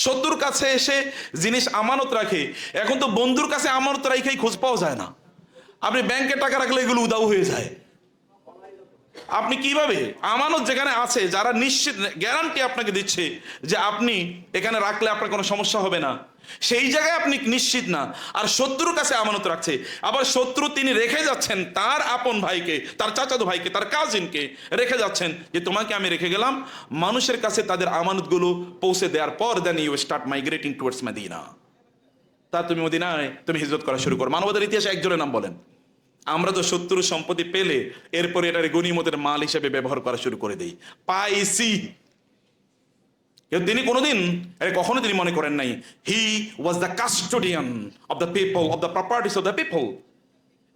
শত্রুর কাছে এসে জিনিস আমানত রাখে। এখন তো বন্ধুর কাছে আমানত রাখাই খোঁজ পাওয়া যায় না। আপনি ব্যাংকে টাকা রাখলে এগুলো উদাও হয়ে যায়। আপনি কিভাবে আমানত যেখানে আছে, যারা নিশ্চিত গ্যারান্টি আপনাকে দিচ্ছে যে আপনি এখানে রাখলে আপনার কোনো সমস্যা হবে না, সেই জায়গায় আপনি নিশ্চিত না, আর শত্রুর কাছে আমানত রাখছে। আবার শত্রু তিনি রেখে যাচ্ছেন তার আপন ভাইকে, তার চাচাতো ভাইকে, তার কাজিনকে রেখে যাচ্ছেন যে তোমাকে আমি রেখে গেলাম মানুষের কাছে তাদের আমানতগুলো পৌঁছে দেওয়ার পর then you start migrating towards Medina, তা তুমি মদিনায় তুমি হিজরত করা শুরু করো। মানবতার ইতিহাসে একজনের নাম বলেন। আমরা তো শত্রুর সম্পত্তি পেলে এরপরে এটার গনিমতের মাল হিসেবে ব্যবহার করা শুরু করে দেই, পাইছি। তিনি কোনোদিন কখনো তিনি মনে করেন নাই he was the custodian of the people, of the properties of the people,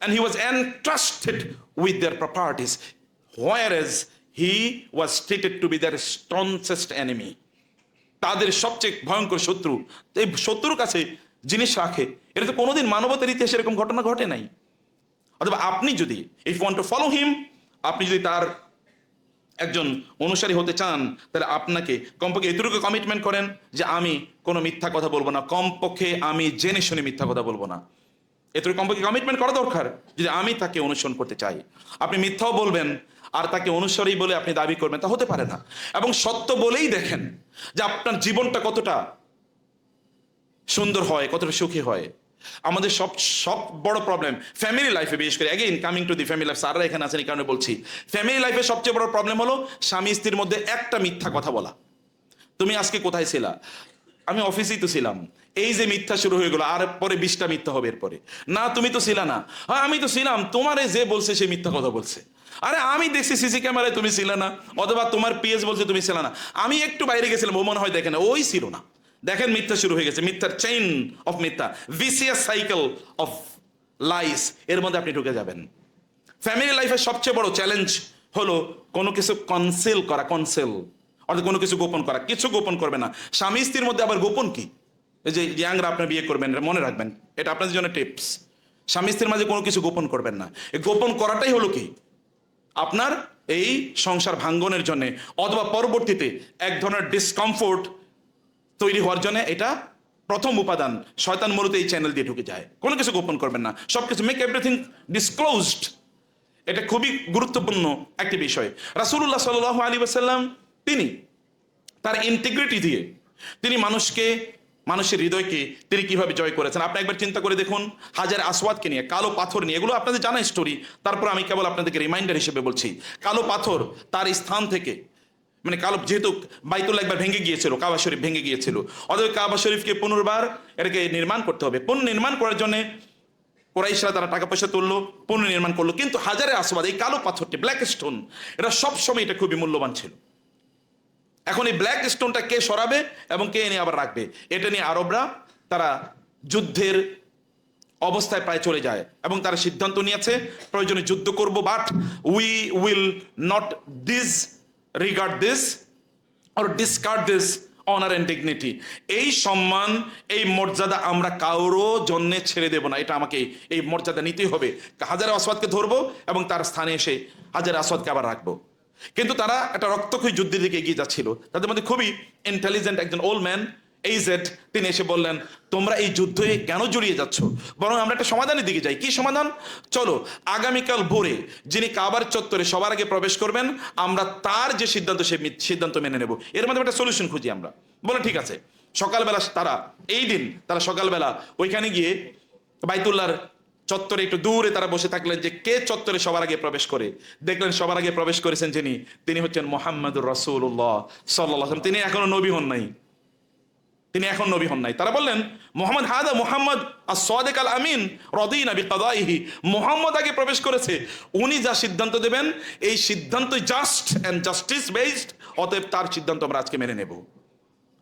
and he was entrusted with their properties, whereas he was treated to be their staunchest enemy. তাদের সবচেয়ে ভয়ঙ্কর শত্রু, এই শত্রুর কাছে জিনিস রাখে, এটা তো কোনোদিন মানবতার ইতিহাসে এরকম ঘটনা ঘটে নাই। অথবা আপনি যদি if want to follow him, আপনি যদি তার একজন অনুসারী হতে চান, তাহলে আপনাকে কমপক্ষে এতটুকু কমিটমেন্ট করেন যে আমি কোনো মিথ্যা কথা বলবো না, কমপক্ষে আমি জেনে শুনে মিথ্যা কথা বলবো না। এতটুকু কমপক্ষে কমিটমেন্ট করা দরকার যদি আমি তাকে অনুসরণ করতে চাই। আপনি মিথ্যাও বলবেন আর তাকে অনুসরী বলে আপনি দাবি করবেন, তা হতে পারে না। এবং সত্য বলেই দেখেন যে আপনার জীবনটা কতটা সুন্দর হয়, কতটা সুখী হয়। আমাদের সব সব বড় প্রবলেম ফ্যামিলি লাইফে, বিশেষ করে again coming to the family life, স্যাররা এখানে আছেন এই কারণে বলছি, ফ্যামিলি লাইফে সবচেয়ে বড় প্রবলেম হলো স্বামী স্ত্রীর মধ্যে একটা মিথ্যা কথা বলা। তুমি আজকে কোথায় ছিলা? আমি অফিসেই তো ছিলাম। এই যে মিথ্যা শুরু হয়ে গেল, আর পরে 20টা মিথ্যা হবে এরপরে। না তুমি তো ছিলা না। হ্যাঁ আমি তো ছিলাম, তোমারে যে বলছে সে মিথ্যা কথা বলছে। আরে আমি দেখছি সিসি ক্যামেরায় তুমি ছিলে না, অথবা তোমার পিএস বলছে তুমি ছিলে না, আমি একটু বাইরে গেছিলাম ও মনে হয় দেখে না, ওই ছিল না। দেখেন মিথ্যা শুরু হয়ে গেছে, মিথ্যার চেইন অফ মিথ্যা, ভিসিয়াস সাইকেল অফ লাইস, এর মধ্যে আপনি ঢুকে যাবেন। ফ্যামিলি লাইফের সবচেয়ে বড় চ্যালেঞ্জ হলো কোনো কিছু কনসেল করা, কনসেল অর্থাৎ কোনো কিছু গোপন করা। কিছু গোপন করবে না। স্বামী স্ত্রীর মধ্যে আবার গোপন কি? এই যে ইয়াংরা আপনার বিয়ে করবেন, এটা মনে রাখবেন, এটা আপনাদের জন্য টিপস। স্বামী স্ত্রীর মাঝে কোনো কিছু গোপন করবেন না। এই গোপন করাটাই হলো কি আপনার এই সংসার ভাঙ্গনের জন্য, অথবা পরবর্তীতে এক ধরনের ডিসকমফোর্ট তৈরি হওয়ার জন্য এটা প্রথম উপাদান। শয়তান মূলত এই চ্যানেল দিয়ে ঢুকে যায়। কোনো কিছু গোপন করবেন না, সবকিছু মেক এভরিথিং ডিসক্লোজড। এটা খুবই গুরুত্বপূর্ণ একটি বিষয়। রাসূলুল্লাহ সাল্লাল্লাহু আলাইহি ওয়াসাল্লাম তিনি তার ইন্টিগ্রিটি দিয়ে তিনি মানুষের হৃদয়কে তিনি কিভাবে জয় করেছেন। আপনি একবার চিন্তা করে দেখুন, হাজার আসওয়াদকে নিয়ে, কালো পাথর নিয়ে, এগুলো আপনাদের জানা স্টোরি, তারপর আমি কেবল আপনাদেরকে রিমাইন্ডার হিসেবে বলছি। কালো পাথর তার স্থান থেকে, মানে কালো, যেহেতু বাইতুল্লাহ একবার ভেঙে গিয়েছিল, কাবা শরীফ ভেঙে গিয়েছিল, অতএব কাবা শরীফকে পুনর্বার এটাকে নির্মাণ করতে হবে। পুনর্নির্মাণ করার জন্য কুরাইশরা তারা টাকা পয়সা তুললো, পুনর্নির্মাণ করলো। কিন্তু হাজারে আসওয়াদ, এই কালো পাথরটি, ব্ল্যাক স্টোন, এটা সবসময় এটা খুবই মূল্যবান ছিল। এখন এই ব্ল্যাক স্টোনটা কে সরাবে এবং কে এনে আবার রাখবে, এটা নিয়ে আরবরা তারা যুদ্ধের অবস্থায় প্রায় চলে যায় এবং তারা সিদ্ধান্ত নিয়েছে প্রয়োজনে যুদ্ধ করব, but we will not regard this or discard this honour and dignity. এই সম্মান, এই মর্যাদা আমরা কারো জন্যে ছেড়ে দেব না। এটা আমাকে এই মর্যাদা নিতেই হবে। হাজারে আসওয়াদকে ধরবো এবং তার স্থানে এসে হাজারে আসওয়াদকে আবার রাখবো। কিন্তু তারা একটা রক্তক্ষয়ী যুদ্ধের দিকে এগিয়ে যাচ্ছিল। তাদের মধ্যে খুবই ইন্টেলিজেন্ট একজন ওল্ড ম্যান, এইজেড, তিনি এসে বললেন, তোমরা এই যুদ্ধে কেন জড়িয়ে যাচ্ছ? বরং আমরা একটা সমাধানের দিকে যাই। কি সমাধান? চলো আগামীকাল ভোরে যিনি কাবার চত্বরে সবার আগে প্রবেশ করবেন, আমরা তার যে সিদ্ধান্ত, সে সিদ্ধান্ত মেনে নেব। এর মধ্যে একটা সলিউশন খুঁজি আমরা। বলে ঠিক আছে। সকালবেলা তারা, এই দিন তারা সকালবেলা ওইখানে গিয়ে বাইতুল্লাহর চত্বরে একটু দূরে তারা বসে থাকলেন যে কে চত্বরে সবার আগে প্রবেশ করে। দেখলেন সবার আগে প্রবেশ করেছেন যিনি, তিনি হচ্ছেন মুহাম্মদুর রাসূলুল্লাহ সাল্লাল্লাহু আলাইহি ওয়াসাল্লাম। তিনি এখনো নবী হন নাই, তিনি এখন নবী হন নাই। তারা বললেন, মোহাম্মদ হাদা মুহাম্মদ আস-সাদিক আল আমিন রাদিনা বিকাদাইহি, মুহাম্মদ আগে প্রবেশ করেছে, উনি যা সিদ্ধান্ত দেবেন এই সিদ্ধান্ত জাস্ট এন্ড জাস্টিস বেসড, অতএব তার সিদ্ধান্ত আমরা আজকে মেনে নেব।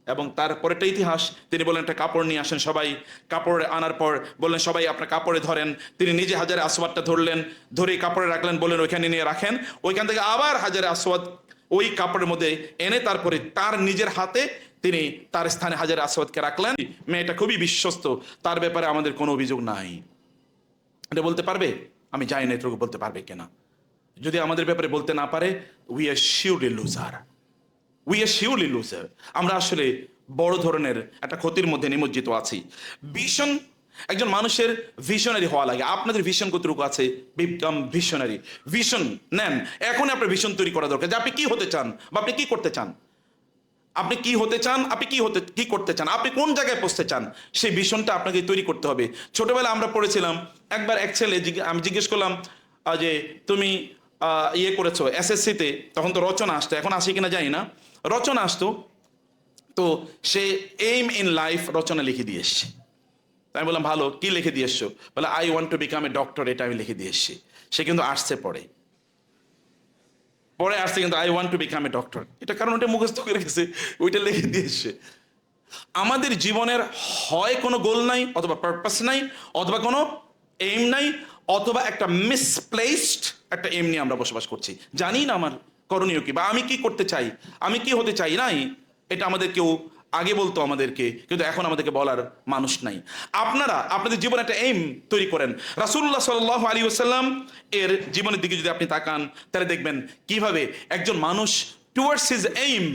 এবং তারপরেটা ইতিহাস। তিনি বললেন একটা কাপড় নিয়ে আসেন। সবাই কাপড় আনার পর বললেন সবাই আপনার কাপড়ে ধরেন। তিনি নিজে হাজারে আসওয়াদটা ধরলেন, ধরে কাপড়ে রাখলেন, বললেন ওইখানে নিয়ে রাখেন। ওইখান থেকে আবার হাজারে আসওয়াদ ওই কাপড়ের মধ্যে এনে তারপরে তার নিজের হাতে তিনি তার স্থানে হাজারে আসওয়াদকে রাখলেন। মেয়েটা খুবই বিশ্বস্ত, তার ব্যাপারে আমাদের কোনো অভিযোগ নাই। এটা বলতে পারবে? আমি জানি না এটুকু বলতে পারবে কিনা। যদি আমাদের ব্যাপারে বলতে না পারে, we are surely loser, we are surely loser. আমরা আসলে বড় ধরনের একটা ক্ষতির মধ্যে নিমজ্জিত আছি। ভিশন, একজন মানুষের ভিশনারি হওয়া লাগে। আপনাদের ভিশন কতটুকু আছে? Become visionary. ভিশন নেন, এখন আপনার ভিশন তৈরি করা দরকার যে আপনি কি হতে চান বা আপনি কি করতে চান। আপনি কি হতে চান, আপনি কি করতে চান, আপনি কোন জায়গায় পৌঁছতে চান, সেই ভিশনটা আপনাকে তৈরি করতে হবে। ছোটবেলা আমরা পড়েছিলাম, একবার এক ছেলে, আমি জিজ্ঞেস করলাম যে তুমি ইয়ে করেছো এসএসসিতে, তখন তো রচনা আসতো, এখন আসে কিনা জানি না, রচনা আসতো। তো সে এইম ইন লাইফ রচনা লিখে দিয়ে এসছে। আমি বললাম ভালো, কি লিখে দিয়ে এসছো? বলে I want to become a doctor, এটা আমি লিখে দিয়ে এসছি। সে কিন্তু আসছে পরে আসছে কিন্তু I want to become a doctor, এটা কারণ ওটা মুখস্থ করে রেখেছে, ওইটা লিখে দিয়ে এসছে। আমাদের জীবনের হয় কোনো গোল নাই, অথবা পারপাস নাই, অথবা কোনো এইম নাই, অথবা একটা মিসপ্লেসড একটা এইম নিয়ে আমরা বসবাস করছি। জানি না আমার করণীয় কি, বা আমি কি করতে চাই, আমি কি হতে চাই নাই, এটা আমাদের কেউ আগে বলতো আমাদেরকে, কিন্তু এখন আমাদেরকে বলার মানুষ নাই। আপনারা আপনাদের জীবনে একটা এইম তৈরি করেন। রাসূলুল্লাহ সাল্লাল্লাহু আলাইহি ওয়াসাল্লাম এর জীবনের দিকে যদি আপনি তাকান, তাহলে দেখবেন কিভাবে একজন মানুষ টুয়ার্ডস হিজ এইম,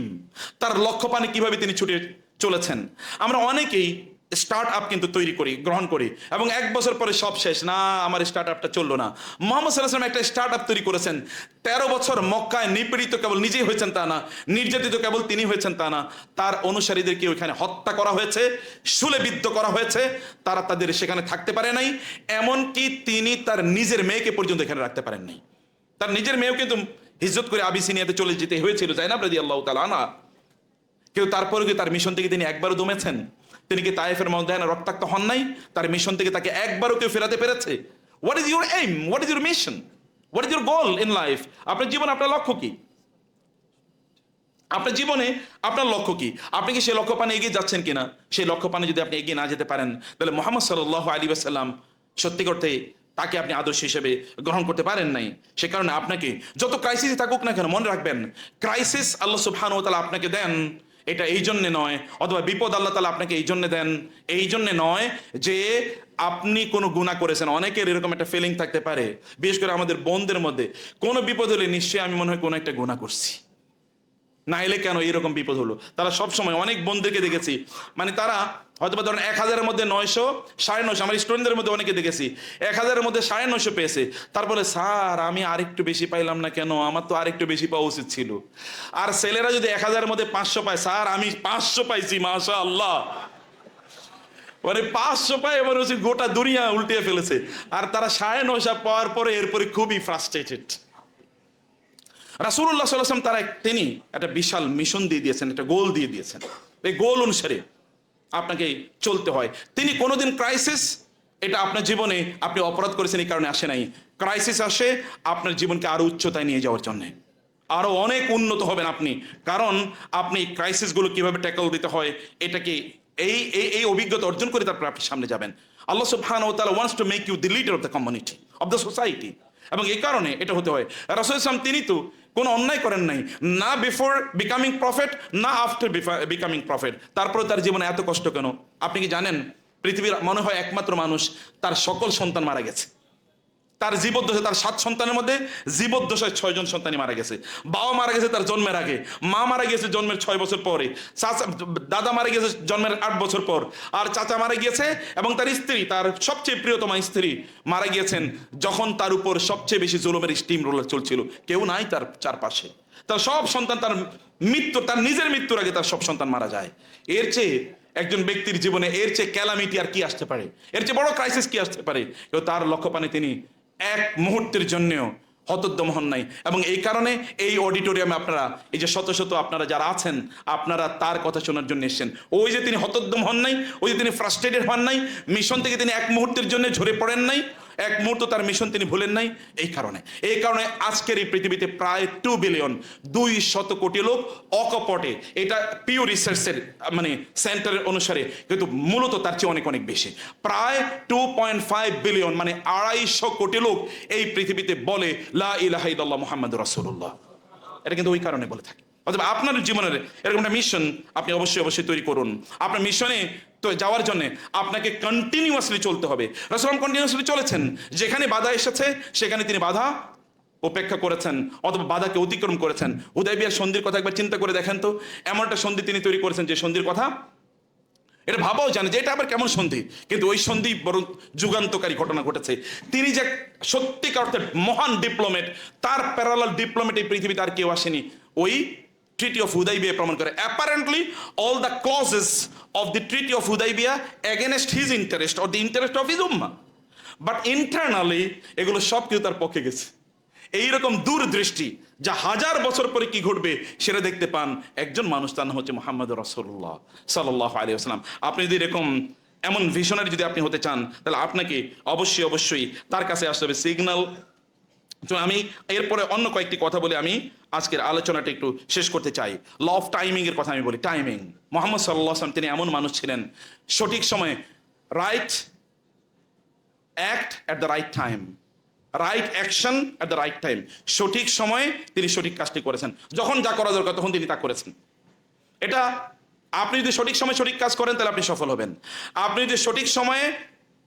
তার লক্ষ্য পানে কিভাবে তিনি ছুটে চলেছেন। আমরা অনেকেই স্টার্ট আপ কিন্তু তৈরি করি, গ্রহণ করি, এবং 1 বছর পরে সব শেষ, না আমার স্টার্ট আপটা চললো না। মোহাম্মদ সাল্লাল্লাহু আলাইহি ওয়াসাল্লাম একটা স্টার্ট আপ তৈরি করেছেন। 13 বছর মক্কায় নিপীড়িত কেবল নিজেই হয়েছেন তা না, নির্যাতিত কেবল তিনি হয়েছেন তা না, তার অনুসারীদেরকে ওইখানে হত্যা করা হয়েছে, শূলেবিদ্ধ করা হয়েছে, তারা তাদের সেখানে থাকতে পারে নাই। এমনকি তিনি তার নিজের মেয়েকে পর্যন্ত এখানে রাখতে পারেন নাই। তার নিজের মেয়েও কিন্তু হিজরত করে আবিসিনিয়াতে চলে যেতে হয়েছিল, যায়নাব রাদিয়াল্লাহু তাআলা আনহা। কিন্তু তারপরে কি তার মিশন থেকে তিনি একবারও দমেছেন? তিনি কি তায়েফের ময়দানে রক্তাক্ত হন নাই? তার মিশন থেকে তাকে একবারও কেউ ফেরাতে পেরেছে? What is your aim, what is your mission, what is your goal in life? আপনার জীবনে আপনার লক্ষ্য কি? আপনার জীবনে আপনার লক্ষ্য কি? আপনি কি সেই লক্ষ্য পানে এগিয়ে যাচ্ছেন কিনা? সেই লক্ষ্য পানে যদি আপনি এগিয়ে না যেতে পারেন, তাহলে মুহাম্মদ সাল্লাল্লাহু আলাইহি ওয়াসাল্লাম সত্যি করতে তাকে আপনি আদর্শ হিসেবে গ্রহণ করতে পারেন নাই। সে কারণে আপনাকে যত ক্রাইসিস থাকুক না কেন, মনে রাখবেন ক্রাইসিস আল্লাহ সুবহানাহু ওয়া তাআলা আপনাকে দেন এটা এই জন্যে নয়, অথবা বিপদ আল্লাহ তাআলা আপনাকে এই জন্যে দেন এই জন্যে নয় যে আপনি কোনো গুনাহ করেছেন। অনেকের এরকম একটা ফিলিং থাকতে পারে, বিশেষ করে আমাদের বোনদের মধ্যে, কোনো বিপদ হলে নিশ্চয়ই আমি মনে হয় কোনো একটা গুনাহ করছি, না এলে কেন এরকম বিপদ হলো। তারা সব সময়, অনেক বন্ধুকে দেখেছি, মানে তারা হয়তো বা ধরেন 1000-এর মধ্যে 900, 950, আমার স্টুডেন্টদের মধ্যে অনেকে দেখেছি 1000-এর মধ্যে 950 পেয়েছে। তারপরে স্যার আমি আরেকটু বেশি পাইলাম না কেন, আমার তো আরেকটু বেশি পাওয়া উচিত ছিল। আর ছেলেরা যদি 1000-এর মধ্যে 500 পায়, স্যার আমি 500 পাইছি মাশাআল্লাহ, মানে 500 পায় এবার হচ্ছে গোটা দুনিয়া উল্টিয়ে ফেলেছে। আর তারা 950 পাওয়ার পরে এরপরে খুবই ফ্রাস্ট্রেটেড। রাসূলুল্লাহ সাল্লাল্লাহু আলাইহি ওয়াসাল্লাম তিনি একটা বিশাল মিশন দিয়ে দিয়েছেন, একটা গোল দিয়ে দিয়েছেন। এই গোল অনুসারে আপনাকে চলতে হয়। তিনি কোনোদিন ক্রাইসিস, এটা আপনার জীবনে আপনি অপরাধ করেছেন এই কারণে আসে নাই। ক্রাইসিস আসে আপনার জীবনকে আরো উচ্চতায় নিয়ে যাওয়ার জন্য, আরো অনেক উন্নত হবেন আপনি, কারণ আপনি ক্রাইসিসগুলো কিভাবে ট্যাকল দিতে হয় এটাকে এই এই এই অভিজ্ঞতা অর্জন করে তারপর আপনি সামনে যাবেন। আল্লাহ সুবহানাহু ওয়া তাআলা wants to make you the leader of the community, of the society, এবং এই কারণে এটা হতে হয়। রাসূল সাল্লাল্লাহু আলাইহি ওয়াসাল্লাম তিনি তো কোনো অন্যায় করেন নাই, না বিফোর বিকামিং প্রফেট, না আফটার বিকামিং প্রফেট। তারপরে তার জীবনে এত কষ্ট কেন? আপনি কি জানেন পৃথিবীর মনে হয় একমাত্র মানুষ তার সকল সন্তান মারা গেছে। তার জীবদ্দশায়, তার 7 সন্তানের মধ্যে জীবদ্দশায় 6 জন সন্তানই মারা গেছে। বাবা মারা গেছে তার জন্মের আগে, মা মারা গেছে জন্মের 6 বছর পরে, দাদা মারা গেছে জন্মের 8 বছর পর, আর চাচা মারা গিয়েছে, এবং তার স্ত্রী, তার সবচেয়ে প্রিয়তমা স্ত্রী মারা গিয়েছেন যখন তার উপর সবচেয়ে বেশি জুলুমের স্টিম রোলার চলছিল, কেউ নাই তার চারপাশে। তার সব সন্তান, তার মৃত্যু, তার নিজের মৃত্যুর আগে তার সব সন্তান মারা যায়। এর চেয়ে একজন ব্যক্তির জীবনে এর চেয়ে ক্যালামিটি আর কি আসতে পারে? এর চেয়ে বড় ক্রাইসিস কি আসতে পারে? তার লক্ষ্যপানে তিনি এক মুহূর্তের জন্যও হতোদ্যম হন নাই। এবং এই কারণে এই অডিটোরিয়ামে আপনারা, এই যে শত শত আপনারা যারা আছেন, আপনারা তার কথা শোনার জন্য এসেছেন। ওই যে তিনি হতোদ্যম হন নাই, ওই যে তিনি ফ্রাস্ট্রেটেড হন নাই, মিশন থেকে তিনি এক মুহূর্তের জন্য ঝরে পড়েন নাই, এক মুহূর্ত তার মিশন তিনি ভুলেন নাই। এই কারণে আজকের এই পৃথিবীতে প্রায় 2 বিলিয়ন, 200 কোটি লোক অকপটে, এটা পিওর রিসার্চের মানে সেন্টারের অনুসারে, কিন্তু মূলত তার চেয়ে অনেক অনেক বেশি, প্রায় 2.5 বিলিয়ন, মানে 250 কোটি লোক এই পৃথিবীতে বলে লা ইলাহা ইল্লাল্লাহ মুহাম্মাদুর রাসূলুল্লাহ। এটা কিন্তু ওই কারণে বলে থাকে। অথবা আপনার জীবনের এরকম একটা মিশন আপনি অবশ্যই তৈরি করুন। আপনার মিশনে তো যাওয়ার জন্য আপনাকে কন্টিনিউয়াসলি চলতে হবে। রাসূল কন্টিনিউয়াসলি চলেছেন, যেখানে বাধা এসেছে সেখানে তিনি বাধা উপেক্ষা করেছেন, অথবা বাধাকে অতিক্রম করেছেন। হুদায়বিয়ার সন্ধির কথা একবার চিন্তা করে দেখেন তো, এমন একটা সন্ধি তিনি তৈরি করেছেন যে সন্ধির কথা এটা ভাবাও জানে যে এটা আবার কেমন সন্ধি, কিন্তু ওই সন্ধি বরং যুগান্তকারী ঘটনা ঘটেছে। তিনি যে সত্যিকার অর্থে মহান ডিপ্লোমেট, তার প্যারালাল ডিপ্লোমেট এই পৃথিবীতে আর কেউ আসেনি। ওই ট্রিটি অফ হুদাইবিয়া প্রমাণ করে। Apparently all the clauses of the treaty of Hudaibiya against his interest or the interest of his উম্মাহ, বাট ইন্টারনালি এগুলো সব কিছু তার পক্ষে গেছে। এইরকম দূরদৃষ্টি, যা 1000 বছর পরে কি ঘটবে সেটা দেখতে পান একজন মানুষ, তার নাম হচ্ছে মুহাম্মদুর রাসূলুল্লাহ সাল্লাল্লাহু আলাইহি ওয়াসাল্লাম। আপনি যদি এরকম এমন ভিশনারি যদি আপনি হতে চান, তাহলে আপনাকে অবশ্যই তার কাছে আসতে হবে। সিগন্যাল। তো আমি এরপরে অন্য কয়েকটি কথা বলে আমি আজকের আলোচনাটা একটু শেষ করতে চাই। ল অফ টাইমিং এর কথা আমি বলি। টাইমিং, মুহাম্মদ সাল্লাল্লাহু আলাইহি ওয়াসাল্লাম তিনি এমন মানুষ ছিলেন, সঠিক সময়ে right act at the right time, right action at the right time. সঠিক সময়ে তিনি সঠিক কাজটি করেছেন, যখন যা করা দরকার তখন তিনি তা করেছেন। এটা আপনি যদি সঠিক সময়ে সঠিক কাজ করেন তাহলে আপনি সফল হবেন। আপনি যদি সঠিক সময়ে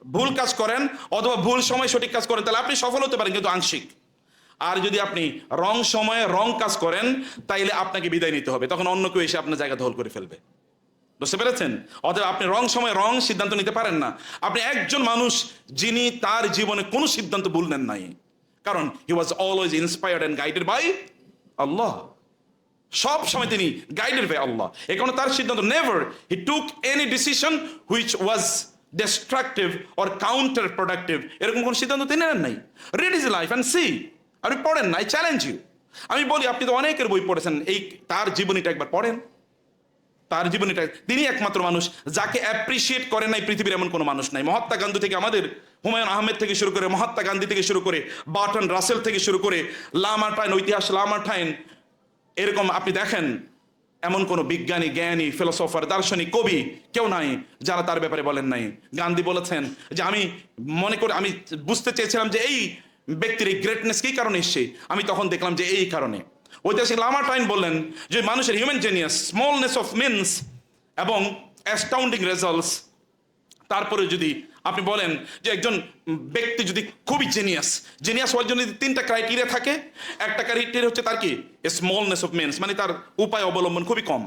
ভুল কাজ করেন অথবা ভুল সময়ে সঠিক কাজ করেন তাহলে আপনি সফল হতে পারেন, কিন্তু আংশিক। আর যদি আপনি রং সময়ে রং কাজ করেন তাইলে আপনাকে বিদায় নিতে হবে, তখন অন্য কেউ এসে আপনার জায়গা দখল করে ফেলবে। বুঝতে পেরেছেন? অতএব আপনি রং সময় রং সিদ্ধান্ত নিতে পারেন না। আপনি একজন মানুষ যিনি তার জীবনে কোনো সিদ্ধান্ত ভুল নেন নাই, কারণ he was always inspired and guided by Allah. সব সময় তিনি গাইডেড বাই আল্লাহ। এই কারণে তার সিদ্ধান্ত, never he took any decision which was destructive or counter productive, এরকম কোন সিদ্ধান্ত তিনি নেন নাই। Read is life and see. আপনি পড়েন না, আই চ্যালেঞ্জ ইউ। আমি বলি, আপনি তো অনেকের বই পড়েছেন, এই তার জীবনীটা একবার পড়েন। তার জীবনীটা, তিনি একমাত্র মানুষ যাকে অ্যাপ্রিসিয়েট করে নাই পৃথিবীর এমন কোনো মানুষ নাই। মহাত্মা গান্ধী থেকে আমাদের হুমায়ুন আহমেদ থেকে শুরু করে, মহাত্মা গান্ধী থেকে শুরু করে, বার্টন রাসেল থেকে শুরু করে, লামার্টাইন, ঐতিহাস লামার্টাইন, এরকম আপনি দেখেন এমন কোন বিজ্ঞানী, জ্ঞানী, ফিলোসফার, দার্শনিক, কবি কেউ নাই যারা তার ব্যাপারে বলেন নাই। গান্ধী বলেছেন যে আমি মনে করি, আমি বুঝতে চেয়েছিলাম যে এই ব্যক্তির এই গ্রেটনেস কি কারণে এসছে, আমি তখন দেখলাম যে এই কারণে। ঐতিহাসিক লামার্টাইন বললেন যে মানুষের হিউম্যান জেনিয়াস, স্মলনেস অফ মিনস এবং অ্যাস্টাউন্ডিং রেজাল্টস। তারপরে যদি আপনি বলেন যে একজন ব্যক্তি যদি খুবই জেনিয়াস, জেনিয়াস হওয়ার জন্য যদি তিনটা ক্রাইটেরিয়া থাকে, একটা ক্রাইটেরিয়া হচ্ছে তার কি স্মলনেস অফ মিনস, মানে তার উপায় অবলম্বন খুবই কম,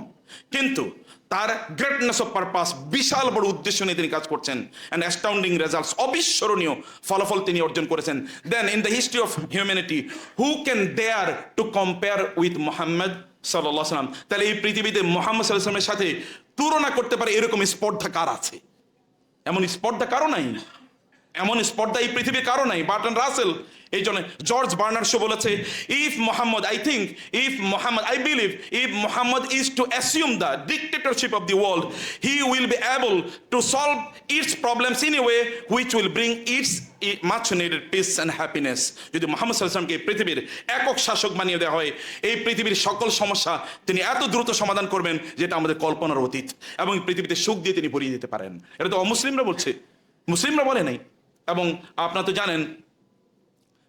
কিন্তু তার গ্রেটনেস অফ পারপাস, বিশাল বড় উদ্দেশ্য নিয়ে তিনি কাজ করছেন, অ্যান্ড অ্যাস্টাউন্ডিং রেজাল্টস, অবিস্মরণীয় ফলাফল তিনি অর্জন করেছেন। Then in the history of humanity who can there to compare with Mohammad সাল্লাল্লাহু আলাইহি ওয়াসাল্লাম? তাহলে এই পৃথিবীতে মোহাম্মদ সাল্লাল্লাহু আলাইহি ওয়াসাল্লামের সাথে তুলনা করতে পারে এরকম স্পর্ধা কার আছে? এমন স্পর্ধা কারো নাই, এমন স্পর্ধা এই পৃথিবীর কারো নাই। বার্টন রাসেল, এই জন্য জর্জ বার্নার্ড শো বলেছে, if Muhammad, I think, if Muhammad, I believe, if Muhammad is to assume the dictatorship of the world, he will be able to solve its problems in a way which will bring its much needed peace and happiness. যদি মোহাম্মদ সাল্লাল্লাহু আলাইহি ওয়াসাল্লামকে পৃথিবীর একক শাসক বানিয়ে দেওয়া হয়, এই পৃথিবীর সকল সমস্যা তিনি এত দ্রুত সমাধান করবেন যেটা আমাদের কল্পনার অতীত, এবং পৃথিবীতে সুখ দিয়ে তিনি ভরিয়ে দিতে পারেন। এটা তো অমুসলিমরা বলছে, মুসলিমরা বলে নাই। এবং আপনারা তো জানেন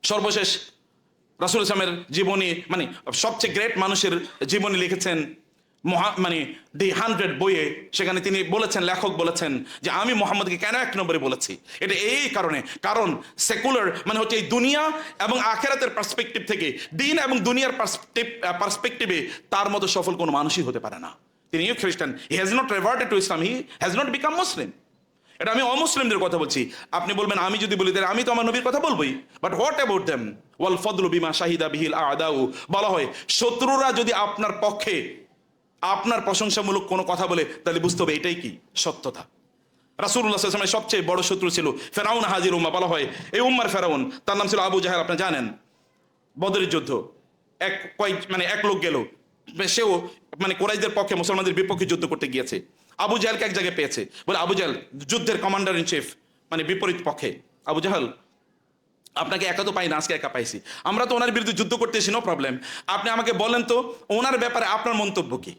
সর্বশেষ রাসূল ইসলামের জীবনী, মানে সবচেয়ে গ্রেট মানুষের জীবনী লিখেছেন মানে দি 100 বইয়ে। সেখানে তিনি বলেছেন, লেখক বলেছেন যে আমি মোহাম্মদকে কেন এক নম্বরে বলেছি, এটা এই কারণে, কারণ সেকুলার মানে হচ্ছে এই দুনিয়া এবং আখেরাতের পার্সপেক্টিভ থেকে, দিন এবং দুনিয়ার পার্সপেক্টিভে তার মতো সফল কোনো মানুষই হতে পারে না। তিনি খ্রিস্টান, he has not reverted to Islam, he has not become Muslim. এটা আমি অমুসলিমদের কথা বলছি। আপনি বলবেন আমি যদি বলি তাহলে আমি তো আমার নবীর কথা বলবোই, বাট হোয়াট অ্যাবাউট দেম? ওয়াল ফদলু বিমা শাহিদা বিহিল আদাউ। বলা হয় শত্রুরা যদি আপনার পক্ষে আপনার প্রশংসামূলক কোনো কথা বলে, তাহলে বুঝতে হবে এটাই কি সত্যতা। রাসূলুল্লাহ সাল্লাল্লাহু আলাইহি ওয়াসাল্লামের সবচেয়ে বড় শত্রু ছিল ফেরাউন হাজির উম্মাহ। বলা হয় এই উম্মার ফেরাউন, তার নাম ছিল আবু জাহেল। আপনি জানেন বদরের যুদ্ধ, এক লোক গেল, সেও মানে কুরাইশদের পক্ষে মুসলমানদের বিপক্ষে যুদ্ধ করতে গিয়েছে। আবু জাহেলকে এক জায়গায় পেয়েছে, বলে আবু জাহেল যুদ্ধের কমান্ডার ইন চিফ, মানে বিপরীত পক্ষে। আবু জাহেল, আপনাকে একা তো পাই না, আজকে একা পাইছি। আমরা তো ওনার বিরুদ্ধে যুদ্ধ করতেছি, নো প্রবলেম। আপনি আমাকে বলেন তো ওনার ব্যাপারে আপনার মন্তব্য কি?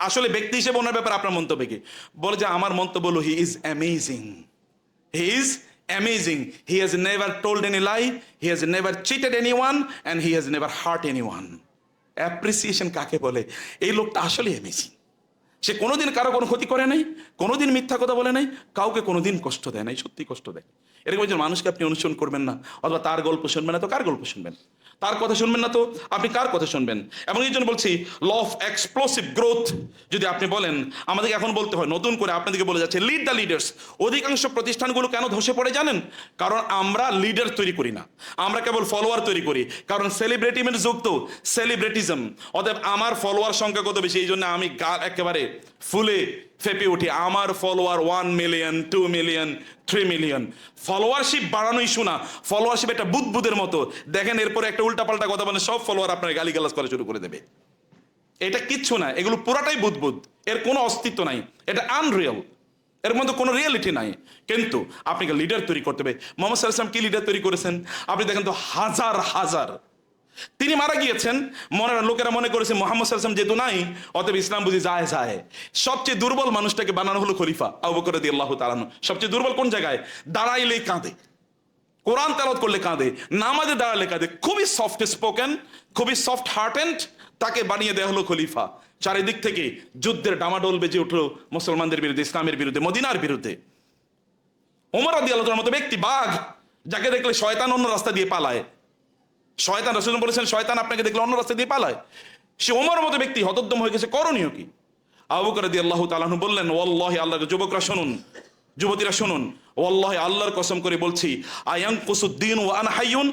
আসলে ব্যক্তি হিসেবে ওনার ব্যাপারে আপনার মন্তব্য কি? বলে যে আমার মন্তব্য হলো he is amazing, he is amazing, he has never told any lie, he has never cheated anyone and he has never heart anyone. Appreciation কাকে বলে? এই লোকটা আসলে অ্যামেজিং। সে কোনোদিন কারো কোনো ক্ষতি করে নাই, কোনোদিন মিথ্যা কথা বলে নাই, কাউকে কোনোদিন কষ্ট দেয় নাই, সত্যি কষ্ট দেয়। এরকম একজন মানুষকে আপনি অনুসরণ করবেন না, অথবা তার গল্প শুনবেন না তো কার গল্প শুনবেন? তার কথা শুনবেন না তো আপনি কার কথা শুনবেন? এবং এই জন্য বলছি ল অফ এক্সপ্লোসিভ গ্রোথ যদি আপনি বলেন, আমাদেরকে এখন বলতে হয় নতুন করে, আপনাদেরকে বলে যাচ্ছে লিড দ্য লিডার্স। অধিকাংশ প্রতিষ্ঠানগুলো কেন ধসে পড়ে জানেন? কারণ আমরা লিডার তৈরি করি না, আমরা কেবল ফলোয়ার তৈরি করি। কারণ সেলিব্রিটিমের যুগ তো, সেলিব্রিটিজম। অতএব আমার ফলোয়ার সংখ্যা কত বেশি, এই জন্য আমি একেবারে ফুলে ফেপে উঠি। আমার ফলোয়ার 1 মিলিয়ন, 2 মিলিয়ন, 3 মিলিয়ন। ফলোয়ারশিপ বাড়ানোই শোনা, ফলোয়ারশিপ একটা বুদবুদের মতো। দেখেন এরপরে একটা উল্টাপাল্টা কথা বলে সব ফলোয়ার আপনার গালিগালাজ করা শুরু করে দেবে। এটা কিচ্ছু না, এগুলো পুরাটাই বুদবুদ, এর কোনো অস্তিত্ব নাই, এটা আনরিয়েল, এর মধ্যে কোনো রিয়েলিটি নাই। কিন্তু আপনাকে লিডার তৈরি করতে হবে। মোহাম্মদ সাল্লাল্লাহু আলাইহি ওয়াসাল্লাম কি লিডার তৈরি করেছেন? আপনি দেখেন তো, হাজার হাজার, তিনি মারা গিয়েছেন, লোকেরা মনে করেছে মোহাম্মদ সাল্লাল্লাহু আলাইহি ওয়াসাল্লাম যেহেতু নাই, অতএব ইসলাম বুঝি যায় যায়। সবচেয়ে দুর্বল মানুষটাকে বানানো হলো খলিফা আবু বকর রাদিয়াল্লাহু তাআলা আনহু। সবচেয়ে দুর্বল কোন জায়গায়? দাঁড়াইলেই কাঁদে, কোরআন তেলাওয়াত করলে কাঁদে, নামাজে দাঁড়ালে কাঁদে, খুবই সফট স্পোকেন, খুবই সফট হার্টেন্ড, তাকে বানিয়ে দেওয়া হলো খলিফা। চারিদিক থেকে যুদ্ধের ডামাডোল বেজে উঠলো মুসলমানদের বিরুদ্ধে, ইসলামের বিরুদ্ধে, মদিনার বিরুদ্ধে। ওমর রাদিয়াল্লাহু তাআলার মতো ব্যক্তি, বাঘ, যাকে দেখলে শয়তান অন্য রাস্তা দিয়ে পালায়। শয়তান, রাসূল বলেছেন শয়তান আপনাকে দেখলে অন্য রাস্তা দিয়ে পালায়। সে ওমর মতো ব্যক্তি হতোদ্যম হয়ে গেছে, করণীয় কি? আবু বকর রাদিয়াল্লাহু তাআলা আনহু বললেন, ওয়াল্লাহি, আল্লাহর যুবকরা শুনুন, যুবতীরা শুনুন, ওয়াল্লাহি আল্লাহর কসম করে বলছি, আয়ানকুসুদ্দিন ওয়া আনা হাইয়ুন,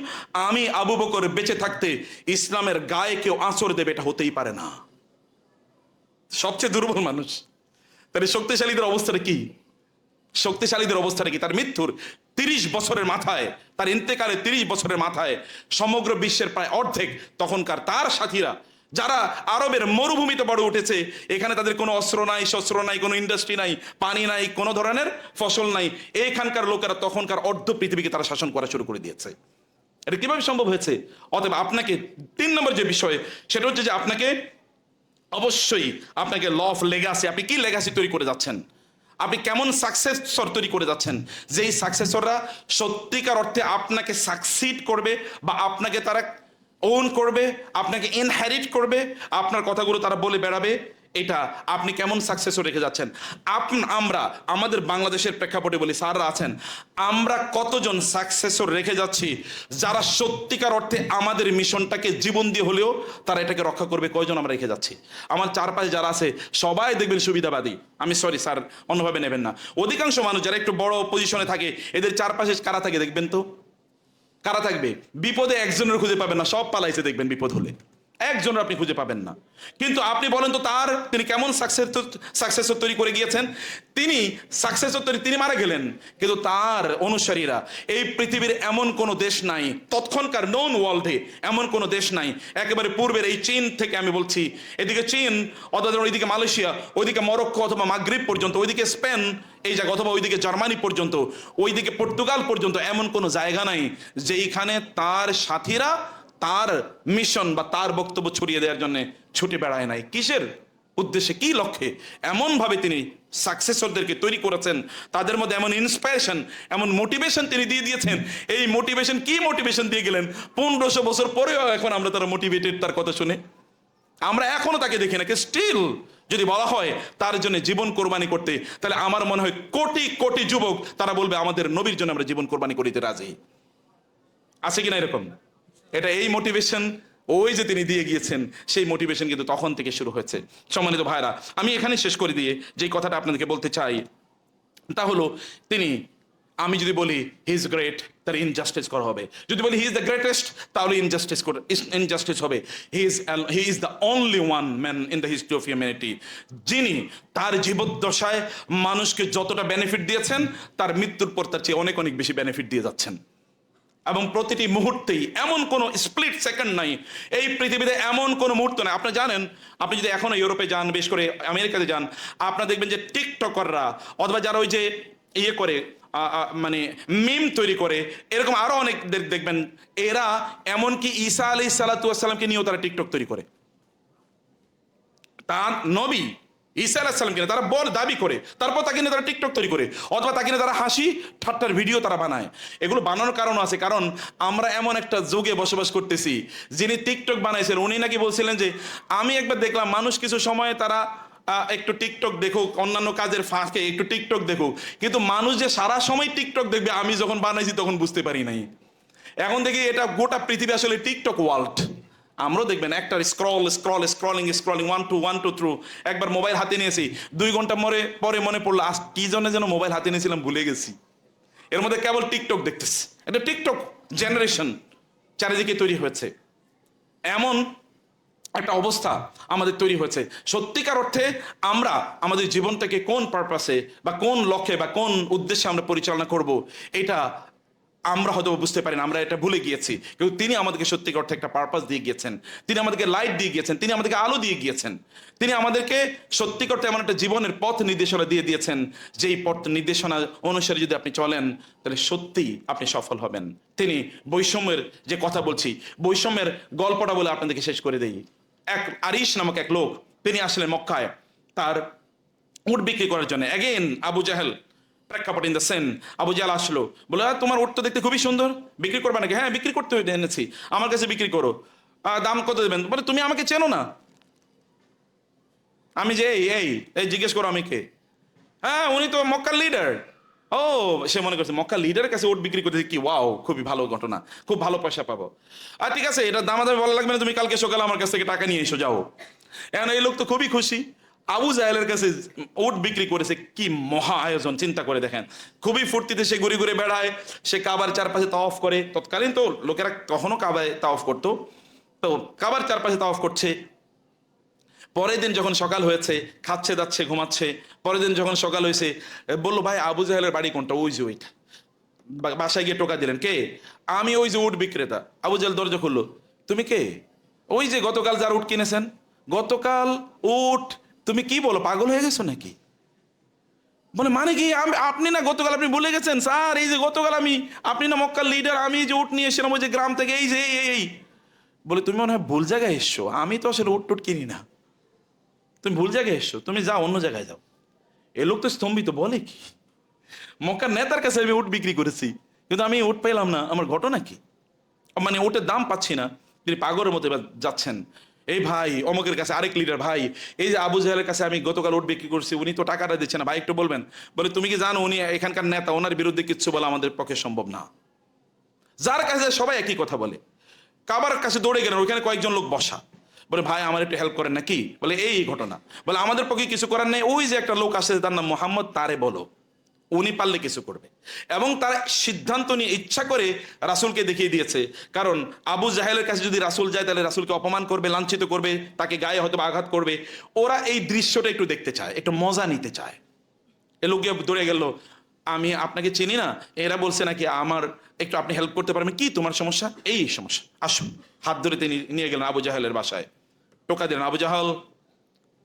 আমি আবু বকর বেঁচে থাকতে ইসলামের গায়ে কেউ আঁচড় দেবে এটা হতেই পারে না। সবচেয়ে দুর্বল মানুষ, তাহলে শক্তিশালীদের অবস্থাটা কি? শক্তিশালীদের অবস্থাটা কি? তার মৃত্যুর 30 বছরের মাথায়, তার ইন্তেকালে 30 বছরের মাথায় সমগ্র বিশ্বের প্রায় অর্ধেক তখনকার তার সাথীরা, যারা আরবের মরুভূমিতে বড় উঠেছে, এখানে তাদের কোনো অস্ত্র নাই, শস্ত্র নাই, কোনো ইন্ডাস্ট্রি নাই, পানি নাই, কোনো ধরনের ফসল নাই, এখানকার লোকেরা তখনকার অর্ধ পৃথিবীকে তারা শাসন করা শুরু করে দিয়েছে। এটা কিভাবে সম্ভব হয়েছে? অতএব আপনাকে 3 নম্বর যে বিষয়, সেটা হচ্ছে যে আপনাকে অবশ্যই আপনাকে ল অফ লেগাসি, আপনি কি লেগাসি তৈরি করে যাচ্ছেন, আপনি কেমন সাকসেসর তৈরি করে যাচ্ছেন, যেই সাকসেসররা সত্যিকার অর্থে আপনাকে সাকসিড করবে বা আপনাকে তারা ওন করবে, আপনাকে ইনহেরিট করবে, আপনার কথাগুলো তারা বলে বেড়াবে, এটা আপনি কেমন সাকসেসর রেখে যাচ্ছেন। আমরা আমাদের বাংলাদেশের প্রেক্ষাপটে বলি, স্যাররা আছেন, আমরা কতজন সাকসেসর রেখে যাচ্ছি যারা সত্যিকার অর্থে আমাদের মিশনটাকে জীবন দিয়ে হলেও তারা এটাকে রক্ষা করবে? কয়জন আমরা রেখে যাচ্ছি? আমার চারপাশে যারা আছে সবাই দেখবেন সুবিধাবাদী। আমি সরি স্যার, অন্যভাবে নেবেন না। অধিকাংশ মানুষ যারা একটু বড় পজিশনে থাকে, এদের চারপাশে কারা থাকে দেখবেন তো? কারা থাকবে? বিপদে একজনের খুঁজে পাবেন না, সব পালাইছে দেখবেন বিপদ হলে, একজনের আপনি খুঁজে পাবেন না। কিন্তু আপনি বলেন তো তিনি কেমন সাকসেসর তৈরি করে গিয়েছেন? তিনি সাকসেসর তৈরি, তিনি মারা গেলেন, কিন্তু তার অনুসারীরা, এই পৃথিবীর এমন কোনো দেশ নাই, তৎক্ষণকার নোন ওয়ার্ল্ডে এমন কোনো দেশ নাই, একেবারে পূর্বের এই চীন থেকে আমি বলছি, এদিকে চীন অথবা ওইদিকে মালয়েশিয়া, ওইদিকে মরক্কো অথবা মাগরিব পর্যন্ত, ওইদিকে স্পেন এই জায়গা, অথবা ওইদিকে জার্মানি পর্যন্ত, ওইদিকে পর্তুগাল পর্যন্ত এমন কোনো জায়গা নাই যেইখানে তার সাথীরা তার মিশন বা তার বক্তব্য ছড়িয়ে দেওয়ার জন্য ছুটে বেড়ায় নাই। কিসের উদ্দেশ্যে, কি লক্ষ্যে? এমন ভাবে তিনি সাকসেসরদেরকে তৈরি করেছেন, তাদের মধ্যে এমন ইন্সপায়ারেশন, এমন মোটিভেশন তিনি দিয়ে দিয়েছেন। এই মোটিভেশন, কি মোটিভেশন দিয়ে গেলেন? 1500 বছর পরেও এখন আমরা তারা মোটিভেটেড তার কথা শুনে, আমরা এখনো তাকে দেখি নাকি স্টিল যদি বলা হয় তার জন্য জীবন কোরবানি করতে, তাহলে আমার মনে হয় কোটি কোটি যুবক তারা বলবে আমাদের নবীর জন্য আমরা জীবন কোরবানি করিতে রাজি। আছে কিনা এরকম? এটা এই মোটিভেশন, ওই যে তিনি দিয়ে গিয়েছেন, সেই মোটিভেশন কিন্তু তখন থেকে শুরু হয়েছে। সম্মানিত ভাইরা, আমি এখানে শেষ করে দিয়ে যে কথাটা আপনাদেরকে বলতে চাই তা হলো, তিনি, আমি যদি বলি হি ইজ গ্রেট, তার ইনজাস্টিস করা হবে। যদি বলি হি ইজ দ্য গ্রেটেস্ট, তাহলে ইনজাস্টিস হবে। He is the only one man in the history of humanity, যিনি তার জীবদ্দশায় মানুষকে যতটা বেনিফিট দিয়েছেন, তার মৃত্যুর পর তার চেয়ে অনেক অনেক বেশি বেনিফিট দিয়ে যাচ্ছেন। এবং প্রতিটি মুহূর্তেই, এমন কোনো স্প্লিট সেকেন্ড নাই এই পৃথিবীতে, এমন কোনো মুহূর্ত নাই। আপনি জানেন, আপনি যদি এখনো ইউরোপে যান, বেশ করে আমেরিকাতে যান, আপনারা দেখবেন যে টিকটকাররা অথবা যারা ওই যে ইয়ে করে মানে মিম তৈরি করে, এরকম আরো অনেক দেখবেন, এরা এমনকি ঈসা আলাইহিস সালাতু ওয়াস সালামকে নিয়েও তারা টিকটক তৈরি করে। তার নবী ঈসা আলাইহিস সালামকে তারা বড় দাবি করে, তারপর তাকে নিয়ে তারা টিকটক তৈরি করে, অথবা তাকে নিয়ে তারা হাসি ঠাট্টার ভিডিও তারা বানায়। এগুলো বানানোর কারণ আছে, কারণ আমরা এমন একটা যুগে বসবাস করতেছি, যিনি টিকটক বানাইছেন উনি নাকি বলছিলেন যে, আমি একবার দেখলাম মানুষ কিছু সময় তারা একটু টিকটক দেখুক, অন্যান্য কাজের ফাঁকে একটু টিকটক দেখুক, কিন্তু মানুষ যে সারা সময় টিকটক দেখবে আমি যখন বানাইছি তখন বুঝতে পারি নাই। এখন দেখি এটা গোটা পৃথিবী আসলে টিকটক ওয়ার্ল্ড। আমরাও দেখবেন একটা স্ক্রলিং 1 to 1 to 3, একবার মোবাইল হাতে নিয়েছি, 2 ঘন্টা পরে মনে পড়লো আজ কি জন্য যেন মোবাইল হাতে নিয়েছিলাম, ভুলে গেছি। এর মধ্যে কেবল টিকটক দেখতেছি। এটা টিকটক জেনারেশন চারিদিকে তৈরি হয়েছে। এমন একটা অবস্থা আমাদের তৈরি হয়েছে। সত্যিকার অর্থে আমরা আমাদের জীবনটাকে কোন পারপাসে বা কোন লক্ষ্যে বা কোন উদ্দেশ্যে আমরা পরিচালনা করব, এটা আমরা হয়তো বুঝতে পারি না, আমরা এটা ভুলে গিয়েছি। কিন্তু তিনি আমাদেরকে সত্যিকার অর্থে একটা পারপাস দিয়ে গিয়েছেন, তিনি আমাদেরকে লাইট দিয়ে গিয়েছেন, তিনি আমাদেরকে আলো দিয়ে গিয়েছেন, তিনি আমাদেরকে সত্যিকার অর্থে এমন একটা জীবনের পথ নির্দেশনা দিয়ে দিয়েছেন, যেই পথ নির্দেশনা অনুসারে যদি আপনি চলেন তাহলে সত্যিই আপনি সফল হবেন। তিনি বৈষম্যের যে কথা বলছি, বৈষম্যের গল্পটা বলে আপনাদেরকে শেষ করে দেই। এক আরিশ নামক এক লোক, তিনি আসলেন মক্কায় তার উট বিক্রি করার জন্য। অ্যাগেন আবু জাহেল, প্রেক্ষাপট ইন দ্য সেন, আবু জাহেল আসলো, বলে তোমার উট তো দেখতে খুবই সুন্দর, বিক্রি করবে নাকি? হ্যাঁ, বিক্রি করতে এনেছি, আমার কাছে বিক্রি করো। দাম কত দেবেন? বলে তুমি আমাকে চেনো না? আমি যে এই জিজ্ঞেস করো আমি কে? হ্যাঁ, উনি তো মক্কার লিডার। ও, সে মনে করছে মক্কার লিডারের কাছে উট বিক্রি করতে, কি ওয়াও, খুবই ভালো ঘটনা, খুব ভালো পয়সা পাবো। আর ঠিক আছে, এটা দামাদামি ভালো লাগবে না, তুমি কালকে সকালে আমার কাছ থেকে টাকা নিয়ে এসো, যাও। এখন এই লোক তো খুবই খুশি, আবু জাহেলের কাছে উট বিক্রি করেছে, কি মহা আয়োজন চিন্তা করে দেখেন। খুবই ফুর্তিতে সে ঘুরে ঘুরে বেড়ায়, সে কাবার চারপাশে তাওয়াফ করে। তৎকালীন তো লোকেরা কখনো কাবায় তাওয়াফ করতো, তো কাবার চারপাশে তাওয়াফ করছে। পরের দিন যখন সকাল হয়েছে, খাচ্ছে যাচ্ছে ঘুমাচ্ছে। পরের দিন যখন সকাল হয়েছে, বললো ভাই আবু জাহেলের বাড়ি কোনটা? ওই যে ওইটা। বাসায় গিয়ে টোকা দিলেন, কে? আমি ওই যে উট বিক্রেতা। আবু জাহেল দরজা খুললো, তুমি কে? ওই যে গতকাল যার উট কিনেছেন। গতকাল উট? তুমি কি বলো, পাগল হয়ে গেছো নাকি? বলে মানে কি? আপনি না গতকাল, আপনি ভুলে গেছেন স্যার, এই যে গতকাল আপনি না মক্কার লিডার, আমি যে উট নিয়ে এসেছিলাম ওই যে গ্রাম থেকে, এই যে এই। বলে তুমি মনে হয় ভুল জায়গায় এসছো, আমি তো আসলে উট টুট কিনি না, তুমি ভুল জায়গায় এসছো, তুমি যাও অন্য জায়গায় যাও। এ লোক তো স্তম্ভিত, বলে কি মক্কার নেতার কাছে আমি উট বিক্রি করেছি, কিন্তু আমি উট পেলাম না, আমার ঘটনা কি? মানে উটের দাম পাচ্ছি না। তিনি পাগলের মতো এবার যাচ্ছেন, এই ভাই অমকের কাছে আরেক লিডার, ভাই এই যে আবু জাহেলের কাছে আমি গতকাল উট বিক্রি করছি, উনি তো টাকাটা দিচ্ছে না, ভাই একটু বলবেন। বলে তুমি কি জানো উনি এখানকার নেতা, ওনার বিরুদ্ধে কিচ্ছু বলা আমাদের পক্ষে সম্ভব না। যার কাছে সবাই একই কথা বলে। কাবার কাছে দৌড়ে গেলেন, ওইখানে কয়েকজন লোক বসা। বলে ভাই আমার একটু হেল্প করেন নাকি? বলে এই ঘটনা। বলে আমাদের পক্ষে কিছু করার নেই, ওই যে একটা লোক আসে তার নাম মোহাম্মদ, তারে বলো, উনি পারলে কিছু করবে। এবং তারা সিদ্ধান্ত নিয়ে ইচ্ছা করে রাসূলকে দেখিয়ে দিয়েছে, কারণ আবু জাহেলের কাছে যদি রাসূল যায় তাহলে রাসূলকে অপমান করবে, লাঞ্ছিত করবে, তাকে গায়ে হয়তো আঘাত করবে। ওরা এই দৃশ্যটা একটু দেখতে চায়, একটু মজা নিতে চায়। এ লোক গিয়ে দৌড়ে গেল, আমি আপনাকে চিনি না, এরা বলছে নাকি আমার একটু আপনি হেল্প করতে পারবেন, কি তোমার সমস্যা? এই সমস্যা, আসুন। হাত ধরে তিনি নিয়ে গেলেন আবু জাহেলের বাসায়, টোকা দিলেন। আবু জাহেল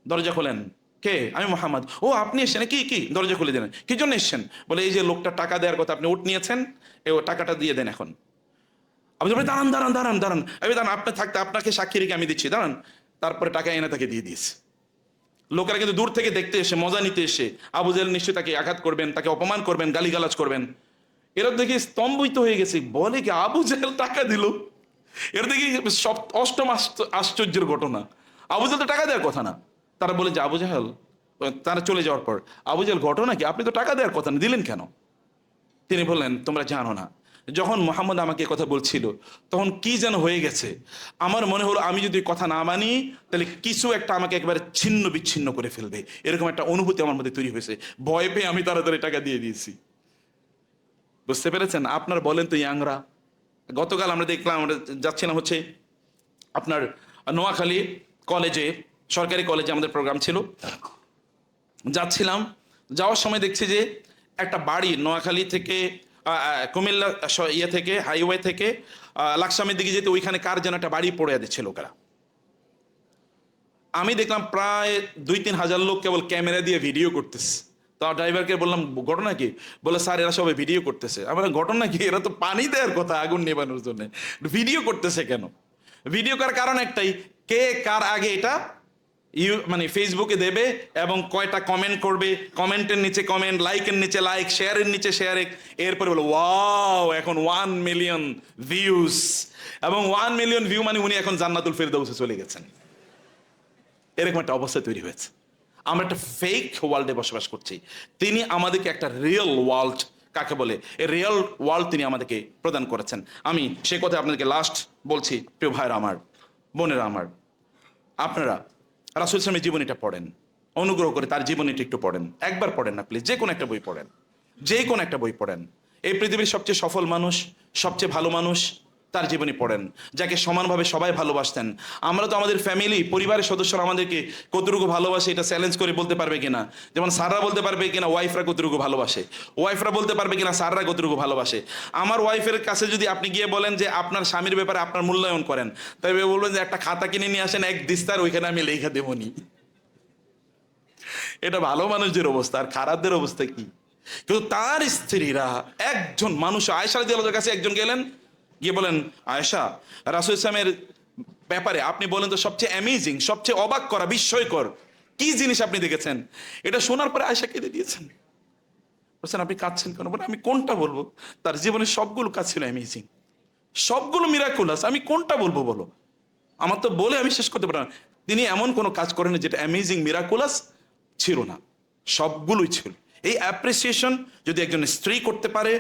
দরজা খোলেন, কে? আমি মোহাম্মদ। ও আপনি এসছেন, কি কি? দরজা খুলে দিলেন। কি জন্য এসছেন? বলে এই যে লোকটা টাকা দেওয়ার কথা, আপনি উট নিয়েছেন, ও টাকাটা দিয়ে দেন এখন। আবু জাহেল দাঁড়ান দাঁড়ান দাঁড়ান দাঁড়ান, আমি দাঁড়ান, আপনি থাকতে আপনাকে সাক্ষী রেখে আমি দিচ্ছি, দাঁড়ান। তারপরে টাকা এনে তাকে দিয়ে দিয়েছে। লোকেরা কিন্তু দূর থেকে দেখতে এসে, মজা নিতে এসে, আবু জাহেল নিশ্চয়ই তাকে আঘাত করবেন, তাকে অপমান করবেন, গালিগালাজ করবেন। এরা দেখি স্তম্ভিত হয়ে গেছে, বলে কি আবু জাহেল টাকা দিল? এরা দেখি সব অষ্টম আশ্চর্যের ঘটনা। আবু জাহেল তো টাকা দেওয়ার কথা না। তারা বলে যে আবু জাহেল, তারা চলে যাওয়ার পর আবু জাহেল, ঘটনা কি? আপনি তো টাকা দেওয়ার কথা না, দিলেন কেন? তিনি বললেন তোমরা জানো না, যখন মোহাম্মদ আমাকে কথা বলছিল তখন কি যেন হয়ে গেছে, আমার মনে হলো আমি যদি কথা না মানি তাহলে কিছু একটা আমাকে একবারে ছিন্ন বিচ্ছিন্ন করে ফেলবে, এরকম একটা অনুভূতি আমার মধ্যে তৈরি হয়েছে। ভয় পেয়ে আমি তাড়াতাড়ি টাকা দিয়ে দিয়েছি। বুঝতে পেরেছেন? আপনার বলেন তো ইয়াংরা, গতকাল আমরা দেখলাম, আমরা যাচ্ছিলাম হচ্ছে আপনার নোয়াখালী কলেজে, সরকারি কলেজে আমাদের প্রোগ্রাম ছিল, যাচ্ছিলাম। যাওয়ার সময় দেখছি যে একটা বাড়ি নোয়াখালী থেকে কুমিল্লা ইয়ে থেকে হাইওয়ে থেকে লাকসামের দিকে যেতে, ওইখানে কার যেন একটা বাড়ি পড়ে দিচ্ছে লোকেরা। আমি দেখলাম প্রায় 2-3 হাজার লোক কেবল ক্যামেরা দিয়ে ভিডিও করতেছে। তো ড্রাইভারকে বললাম ঘটনা কি? বলে স্যার এরা সবাই ভিডিও করতেছে। আমার ঘটনা কি? এরা তো পানি দেওয়ার কথা আগুন নেবানোর জন্য, ভিডিও করতেছে কেন? ভিডিও করার কারণ একটাই, কে কার আগে এটা মানে ফেসবুকে দেবে এবং কয়টা কমেন্ট করবে, কমেন্টের নিচে কমেন্ট, লাইকের নিচে লাইক, শেয়ারের নিচে শেয়ারে, এরপরে বলো ওয়াও এখন 1 মিলিয়ন ভিউজ, এবং 1 মিলিয়ন ভিউ মানে উনি এখন জান্নাতুল ফেরদাউসে চলে গেছেন। এরকম একটা অবস্থা তৈরি হয়েছে। আমরা একটা ফেক ওয়ার্ল্ডে বসবাস করছি। তিনি আমাদেরকে একটা রিয়েল ওয়ার্ল্ড, কাকে বলে এই রিয়েল ওয়ার্ল্ড, তিনি আমাদেরকে প্রদান করেছেন। আমি সে কথা আপনাদেরকে লাস্ট বলছি, প্রিয় ভাইরা আমার, বোনেরা আমার, আপনারা রাসূল ইসলামের জীবনীটা পড়েন, অনুগ্রহ করে তার জীবনীটা একটু পড়েন। একবার পড়েন না প্লিজ, যে কোনো একটা বই পড়েন, যে কোনো একটা বই পড়েন। এই পৃথিবীর সবচেয়ে সফল মানুষ, সবচেয়ে ভালো মানুষ, তার জীবনী পড়েন, যাকে সমানভাবে সবাই ভালোবাসতেন। আমরা তো আমাদের ফ্যামিলি, পরিবারের সদস্যরা আমাদেরকে কতটুকু ভালোবাসে এটা চ্যালেঞ্জ করে বলতে পারবে কিনা। যেমন স্যাররা বলতে পারবে কিনা ওয়াইফরা কতটুকু ভালোবাসে, ওয়াইফরা বলতে পারবে কিনা স্যাররা কতটুকু ভালোবাসে। আমার ওয়াইফের কাছে যদি আপনি গিয়ে বলেন যে আপনার স্বামীর ব্যাপারে আপনার মূল্যায়ন করেন, তবে বলবেন যে একটা খাতা কিনে নিয়ে আসেন, এক দিস্তার, ওইখানে আমি লেখা দেবনি। এটা ভালো মানুষদের অবস্থা, আর খারাপদের অবস্থা কি? কিন্তু তার স্ত্রীরা, একজন মানুষ আয়েশা রাদিয়াল্লাহু আনহার কাছে একজন গেলেন, গিয়ে বলেন আয়েশা, রাসূল ইসলামের ব্যাপারে আপনি বলেন তো সবচেয়ে অ্যামেজিং, সবচেয়ে অবাক করা, বিস্ময়কর কি জিনিস আপনি দেখেছেন? এটা শোনার পরে আয়েশা কেঁদে দিয়েছেন। বলছেন আপনি কাঁদছেন কেন? বলে আমি কোনটা বলবো? তার জীবনের সবগুলো কাজ ছিল অ্যামেজিং, সবগুলো মিরাকুলাস, আমি কোনটা বলবো বলো? আমার তো বলে আমি শেষ করতে পারবো না। তিনি এমন কোনো কাজ করেন যেটা অ্যামেজিং মিরাকুলাস ছিল না, সবগুলোই ছিল। এই অ্যাপ্রিসিয়েশন যদি একজন স্ত্রী করতে পারে,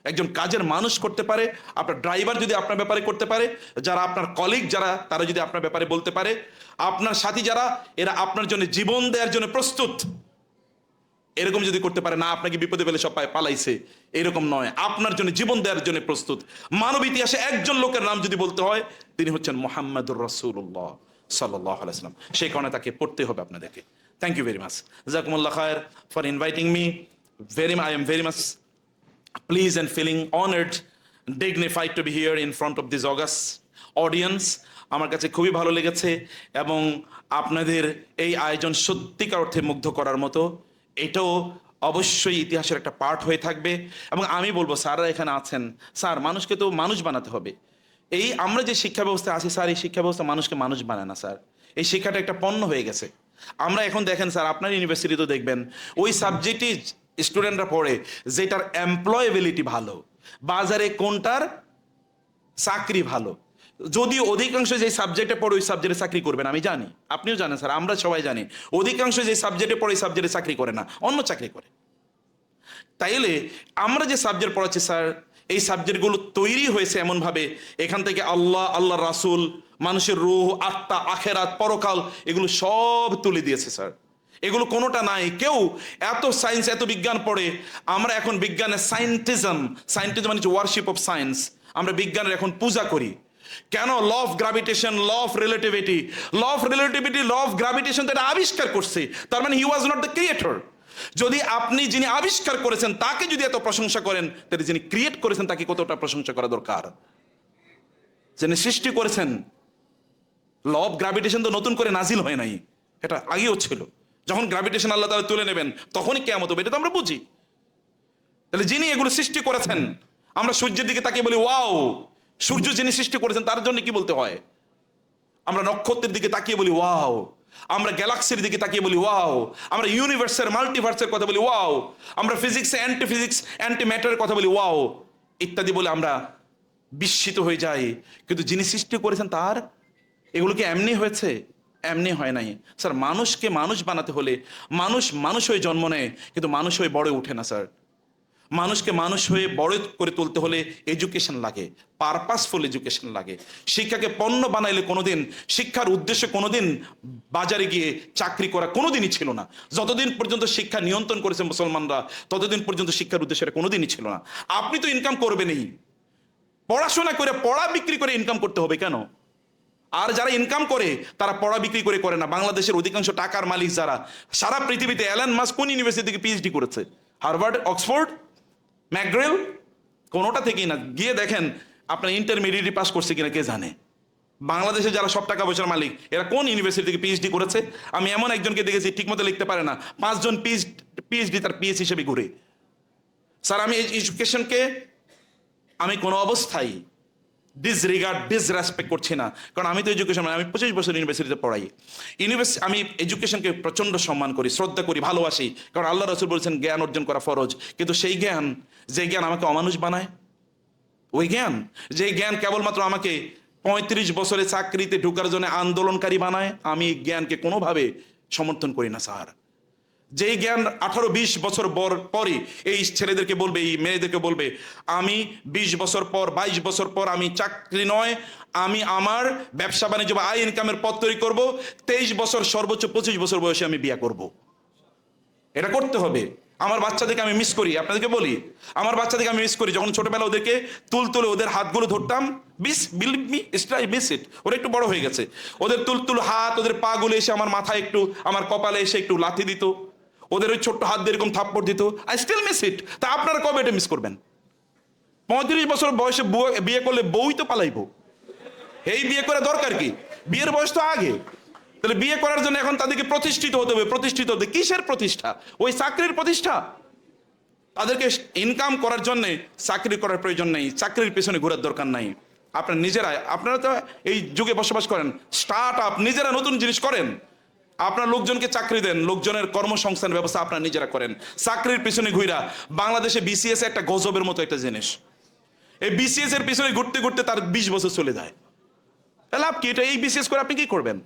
একজন কাজের মানুষ করতে পারে, আপনার ড্রাইভার যদি আপনার ব্যাপারে করতে পারে, যারা আপনার কলিগ যারা তারা যদি আপনার ব্যাপারে বলতে পারে, আপনার সাথী যারা এরা আপনার জন্য জীবন দেওয়ার জন্য প্রস্তুত, এরকম যদি করতে পারে, না আপনাকে বিপদে ফেলে সব পালাইছে এরকম নয়, আপনার জন্য জীবন দেওয়ার জন্য প্রস্তুত, মানব ইতিহাসে একজন লোকের নাম যদি বলতে হয় তিনি হচ্ছেন মুহাম্মাদুর রাসূলুল্লাহ সাল্লাল্লাহু আলাইহি ওয়াসাল্লাম। সেই কারণে তাকে পড়তে হবে আপনাদেরকে। থ্যাংক ইউ ভেরি মাচ, জাযাকুমুল্লাহ খায়ের for inviting me. I am very much pleased and feeling honored, dignified to be here in front of this august audience. আমার কাছে খুবই ভালো লেগেছে এবং আপনাদের এই আয়োজন সত্যিকার অর্থে মুগ্ধ করার মতো। এটাও অবশ্যই ইতিহাসের একটা পার্ট হয়ে থাকবে। এবং আমি বলবো স্যাররা এখানে আছেন, স্যার মানুষকে তো মানুষ বানাতে হবে। এই আমরা যে শিক্ষা ব্যবস্থা আছি স্যার, এই শিক্ষা ব্যবস্থা মানুষকে মানুষ বানায় না স্যার, এই শিক্ষাটা একটা পণ্য হয়ে গেছে। আমরা এখন দেখেন স্যার, আপনার ইউনিভার্সিটিতে দেখবেন ওই সাবজেক্টই স্টুডেন্টরা পড়ে যেটার এমপ্লয়েবিলিটি ভালো, বাজারে কোনটার চাকরি ভালো। যদি অধিকাংশ যে সাবজেক্টে পড়ে ওই সাবজেক্টে চাকরি করবেন, আমি জানি আপনিও জানেন স্যার, আমরা সবাই জানি অধিকাংশ যে সাবজেক্টে পড়ে ওই সাবজেক্টে চাকরি করে না, অন্য চাকরি করে। তাইলে আমরা যে সাবজেক্ট পড়াচ্ছি স্যার, এই সাবজেক্টগুলো তৈরি হয়েছে এমনভাবে এখান থেকে আল্লাহ রাসূল, মানুষের রূহ, আত্মা, আখেরাত, পরকাল এগুলো সব তুলে দিয়েছে স্যার। এগুলো কোনোটা নাই। কেউ এত সায়েন্স এত বিজ্ঞান পড়ে, আমরা এখন বিজ্ঞানের সায়েন্টিজম মানে ওয়ার্শিপ অফ সায়েন্স, আমরা বিজ্ঞানের এখন পূজা করি। কেন? Law of gravitation, law of relativity, law of gravitation তো এটা আবিষ্কার করছে, তার মানে he was not the creator. যদি আপনি যিনি আবিষ্কার করেছেন তাকে যদি এত প্রশংসা করেন, তাহলে যিনি ক্রিয়েট করেছেন তাকে কতটা প্রশংসা করা দরকার। যিনি সৃষ্টি করেছেন, ল অফ গ্রাভিটেশন তো নতুন করে নাজিল হয় নাই, এটা আগেও ছিল। যখন গ্রাভিটেশন আল্লাহ তাআলা তুলে নেবেন তখনই কিয়ামত হবে, এটা তো আমরা বুঝি। তাহলে যিনি এগুলো সৃষ্টি করেছেন, আমরা সূর্যের দিকে তাকিয়ে বলি ওয়াও, সূর্য যিনি সৃষ্টি করেছেন তার জন্য কি বলতে হয়? আমরা নক্ষত্রের দিকে তাকিয়ে বলি ওয়াও, আমরা গ্যালাক্সির দিকে তাকিয়ে বলি ওয়াও, আমরা ইউনিভার্সের মাল্টিভার্সের কথা বলি ওয়াও, আমরা ফিজিক্স অ্যান্টি ম্যাটারের কথা বলি ওয়াও ইত্যাদি বলে আমরা বিস্মিত হয়ে যাই। কিন্তু যিনি সৃষ্টি করেছেন তার এগুলো কি এমনি হয়েছে? এমনি হয় নাই স্যার। মানুষকে মানুষ বানাতে হলে মানুষ হয়ে জন্ম নেয়, কিন্তু মানুষ হয়ে বড় ওঠে না স্যার। মানুষকে মানুষ হয়ে বড় করে তুলতে হলে এডুকেশন লাগে, পারপাসফুল এডুকেশন লাগে। শিক্ষাকে পণ্য বানাইলে কোনোদিন, শিক্ষার উদ্দেশ্য কোনোদিন বাজারে গিয়ে চাকরি করা কোনোদিনই ছিল না। যতদিন পর্যন্ত শিক্ষা নিয়ন্ত্রণ করেছে মুসলমানরা, ততদিন পর্যন্ত শিক্ষার উদ্দেশ্যটা কোনোদিনই ছিল না। আপনি তো ইনকাম করবেনই, পড়াশোনা করে পড়া বিক্রি করে ইনকাম করতে হবে কেন? আর যারা ইনকাম করে তারা পড়া বিক্রি করে না। বাংলাদেশের অধিকাংশ টাকার মালিক যারা, সারা পৃথিবীতে এলন মাস্ক কোন ইউনিভার্সিটি থেকে পিএইচডি করেছে? হার্ভার্ড, অক্সফোর্ড, ম্যাকগ্রেল, কোনোটা থেকেই না। গিয়ে দেখেন আপনার ইন্টারমিডিয়েট পাস করছে কিনা কে জানে। বাংলাদেশে যারা সব টাকা পয়সার মালিক এরা কোন ইউনিভার্সিটি থেকে পিএইচডি করেছে? আমি এমন একজনকে দেখেছি ঠিকমতো লিখতে পারে না, 5 জন পিএইচডি তার পিএইচ হিসেবে ঘুরে। স্যার আমি এডুকেশনকে আমি কোনো অবস্থায় ডিসরেসপেক্ট করছি না, কারণ আমি তো এডুকেশন, আমি 25 বছর ইউনিভার্সিটিতে পড়াই। আমি এডুকেশনকে প্রচন্ড সম্মান করি, শ্রদ্ধা করি, ভালোবাসি, কারণ আল্লাহ রাসূল বলেছেন জ্ঞান অর্জন করা ফরজ। কিন্তু সেই জ্ঞান, যে জ্ঞান আমাকে অমানুষ বানায়, ওই জ্ঞান, যে জ্ঞান কেবলমাত্র আমাকে 35 বছরে চাকরিতে ঢোকার জন্য আন্দোলনকারী বানায়, আমি জ্ঞানকে কোনোভাবে সমর্থন করি না স্যার। যেই জ্ঞান 18-20 বছর পরে এই ছেলেদেরকে বলবে, এই মেয়েদেরকে বলবে আমি 20 বছর পর, 22 বছর পর আমি চাকরি নয়, আমি আমার ব্যবসা বাণিজ্য বা আয় ইনকামের পথ তৈরি করবো, 23 বছর সর্বোচ্চ 25 বছর বয়সে আমি বিয়ে করব। এটা করতে হবে। আমার বাচ্চাদেরকে আমি মিস করি, আপনাদেরকে বলি, আমার বাচ্চাদেরকে আমি মিস করি। যখন ছোটবেলা ওদেরকে তুলে ওদের হাতগুলো ধরতাম, believe me, I miss it. ওরা একটু বড় হয়ে গেছে, ওদের তুল হাত, ওদের পা গুলো এসে আমার মাথায় একটু, আমার কপালে এসে একটু লাথি দিত, ওদের ওই ছোট্ট হাত দিয়ে এরকম থাপ্পড় দিত। I still miss it. তা আপনারা কবে এটা মিস করবেন? 35 বছর বয়সে বিয়ে করলে বউই তো পালাইবো, এই বিয়ে করে দরকার কি? বিয়ের বয়স তো আগে। তাহলে বিয়ে করার জন্য এখন তাদেরকে প্রতিষ্ঠিত হতে হবে। কিসের প্রতিষ্ঠা? ওই চাকরির প্রতিষ্ঠা। তাদেরকে ইনকাম করার জন্য চাকরি করার প্রয়োজন নেই, চাকরির পেছনে ঘোরার দরকার নাই। আপনারা তো এই যুগে বসবাস করেন, স্টার্ট আপ, নিজেরা নতুন জিনিস করেন। আপনার লোকজনকে চাকরি দেন, লোকজনের কর্মসংস্থান ব্যবস্থা আপনারা নিজেরা করেন। চাকরির পিছনে ঘুরা, বাংলাদেশে বিসিএস একটা গজবের মতো একটা জিনিস। এই বিসিএস এর পিছনে ঘুরতে ঘুরতে তার 20 বছর চলে যায়। লাভ কি? এটা এই বিসিএস করে আপনি কি করবেন?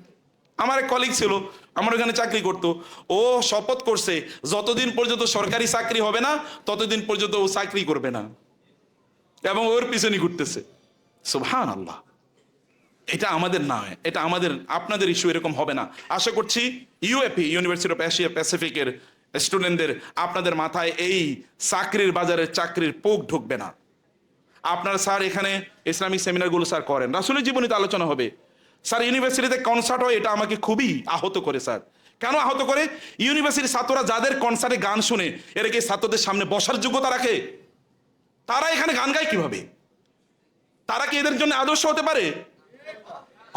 আমার এক কলিগ ছিল, আমার ওখানে চাকরি করতো, ও শপথ করছে যতদিন পর্যন্ত সরকারি চাকরি হবে না ততদিন পর্যন্ত ও চাকরি করবে না। এবং ওর পিছনে ঘুরতেছে। সুবহানাল্লাহ। এটা আমাদের নয়, এটা আমাদের আপনাদের ইস্যু, এরকম হবে না। আশা করছি ইউএপি, ইউনিভার্সিটি অফ এশিয়া প্যাসিফিকের স্টুডেন্টদের আপনাদের মাথায় এই চাকরির বাজারে চাকরির পোক ঢুকবে না। আপনারা স্যার এখানে ইসলামিক সেমিনারগুলো স্যার করেন, রাসূলের জীবনীতে আলোচনা হবে। স্যার ইউনিভার্সিটিতে কনসার্ট হয়, এটা আমাকে খুবই আহত করে। স্যার কেন আহত করে? ইউনিভার্সিটির ছাত্ররা যাদের কনসার্টে গান শুনে, এরা কি ছাত্রদের সামনে বসার যোগ্যতা রাখে? তারা এখানে গান গায় কিভাবে? তারা কি এদের জন্য আদর্শ হতে পারে?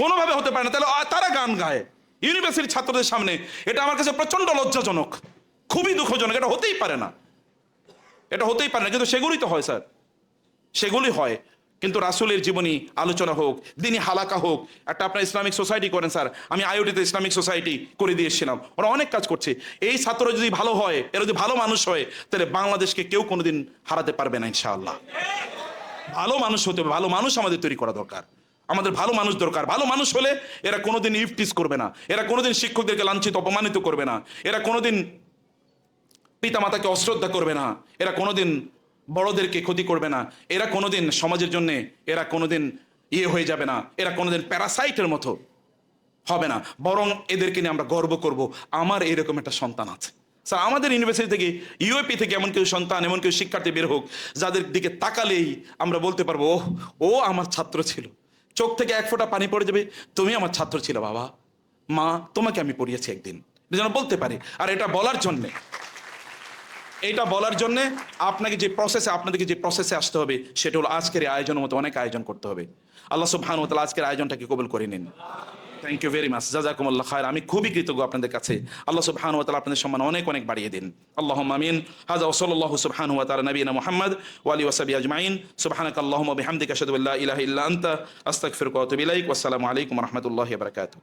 কোনোভাবে হতে পারে না। তাহলে তারা গান গায় ইউনিভার্সিটির ছাত্রদের সামনে, এটা আমার কাছে প্রচন্ড লজ্জাজনক, খুবই দুঃখজনক। এটা হতেই পারে না, এটা হতেই পারে না। কিন্তু সেগুলি তো হয় স্যার, সেগুলি হয়। কিন্তু রাসূলের জীবনী আলোচনা হোক, দিনী হালাকা হোক। একটা আপনার ইসলামিক সোসাইটি করেন স্যার, আমি আইওটিতে ইসলামিক সোসাইটি করে দিয়েছিলাম, ওরা অনেক কাজ করছে। এই ছাত্র যদি ভালো হয়, এরা যদি ভালো মানুষ হয়, তাহলে বাংলাদেশকে কেউ কোনোদিন হারাতে পারবে না ইনশাআল্লাহ। ভালো মানুষ হতে হবে, ভালো মানুষ আমাদের তৈরি করা দরকার, আমাদের ভালো মানুষ দরকার। ভালো মানুষ হলে এরা কোনোদিন ইফটিস করবে না, এরা কোনোদিন শিক্ষকদেরকে লাঞ্ছিত অপমানিত করবে না, এরা কোনোদিন পিতামাতাকে অশ্রদ্ধা করবে না, এরা কোনোদিন বড়দেরকে ক্ষতি করবে না, এরা কোনোদিন সমাজের জন্য এরা কোনোদিন হয়ে যাবে না, এরা কোনোদিন প্যারাসাইটের মতো হবে না। বরং এদেরকে নিয়ে আমরা গর্ব করব, আমার এরকম একটা সন্তান আছে। স্যার আমাদের ইউনিভার্সিটি থেকে, ইউএপি থেকে এমন কেউ সন্তান, এমন কেউ শিক্ষার্থী বের হোক, যাদের দিকে তাকালেই আমরা বলতে পারবো ও আমার ছাত্র ছিল। চোখ থেকে এক ফোঁটা পানি পড়ে যাবে, তুমি আমার ছাত্র ছিল বাবা, মা তোমাকে আমি পড়িয়েছি একদিন, যেন বলতে পারি। আর এটা বলার জন্যে, এটা বলার জন্যে আপনাকে যে প্রসেসে, আপনাদেরকে যে প্রসেসে আসতে হবে, সেটা হলো আজকের এই আয়োজনের মতো অনেক আয়োজন করতে হবে। আল্লাহ সুবহানাহু ওয়া তাআলা আজকের আয়োজনটাকে কবুল করে নিন। থ্যাংক ইউ ভেরি মাচ, জাযাকুমুল্লাহ খায়র। আমি খুবই কৃতজ্ঞ আপনাদের কাছে। আল্লাহ সুবহানাহু ওয়া তাআলা আপনাদের সম্মান অনেক অনেক বাড়িয়ে দিন। আল্লাহুম্মা আমিন। হাযা ওয়া সাল্লাল্লাহু সুবহানাহু ওয়া তাআলা নবিয়িনা মুহাম্মদ ওয়া আলিহি ওয়া সাহবিহি আজমাইন। সুবহানাকাল্লাহুম্মা ওয়া বিহামদিকা আশহাদু আল্লা ইলাহা ইল্লা আনতা আস্তাগফিরুকা ওয়া আতুবু ইলাইক। ওয়াসসালামু আলাইকুম ওয়া রাহমাতুল্লাহি ওয়া বারাকাতুহু।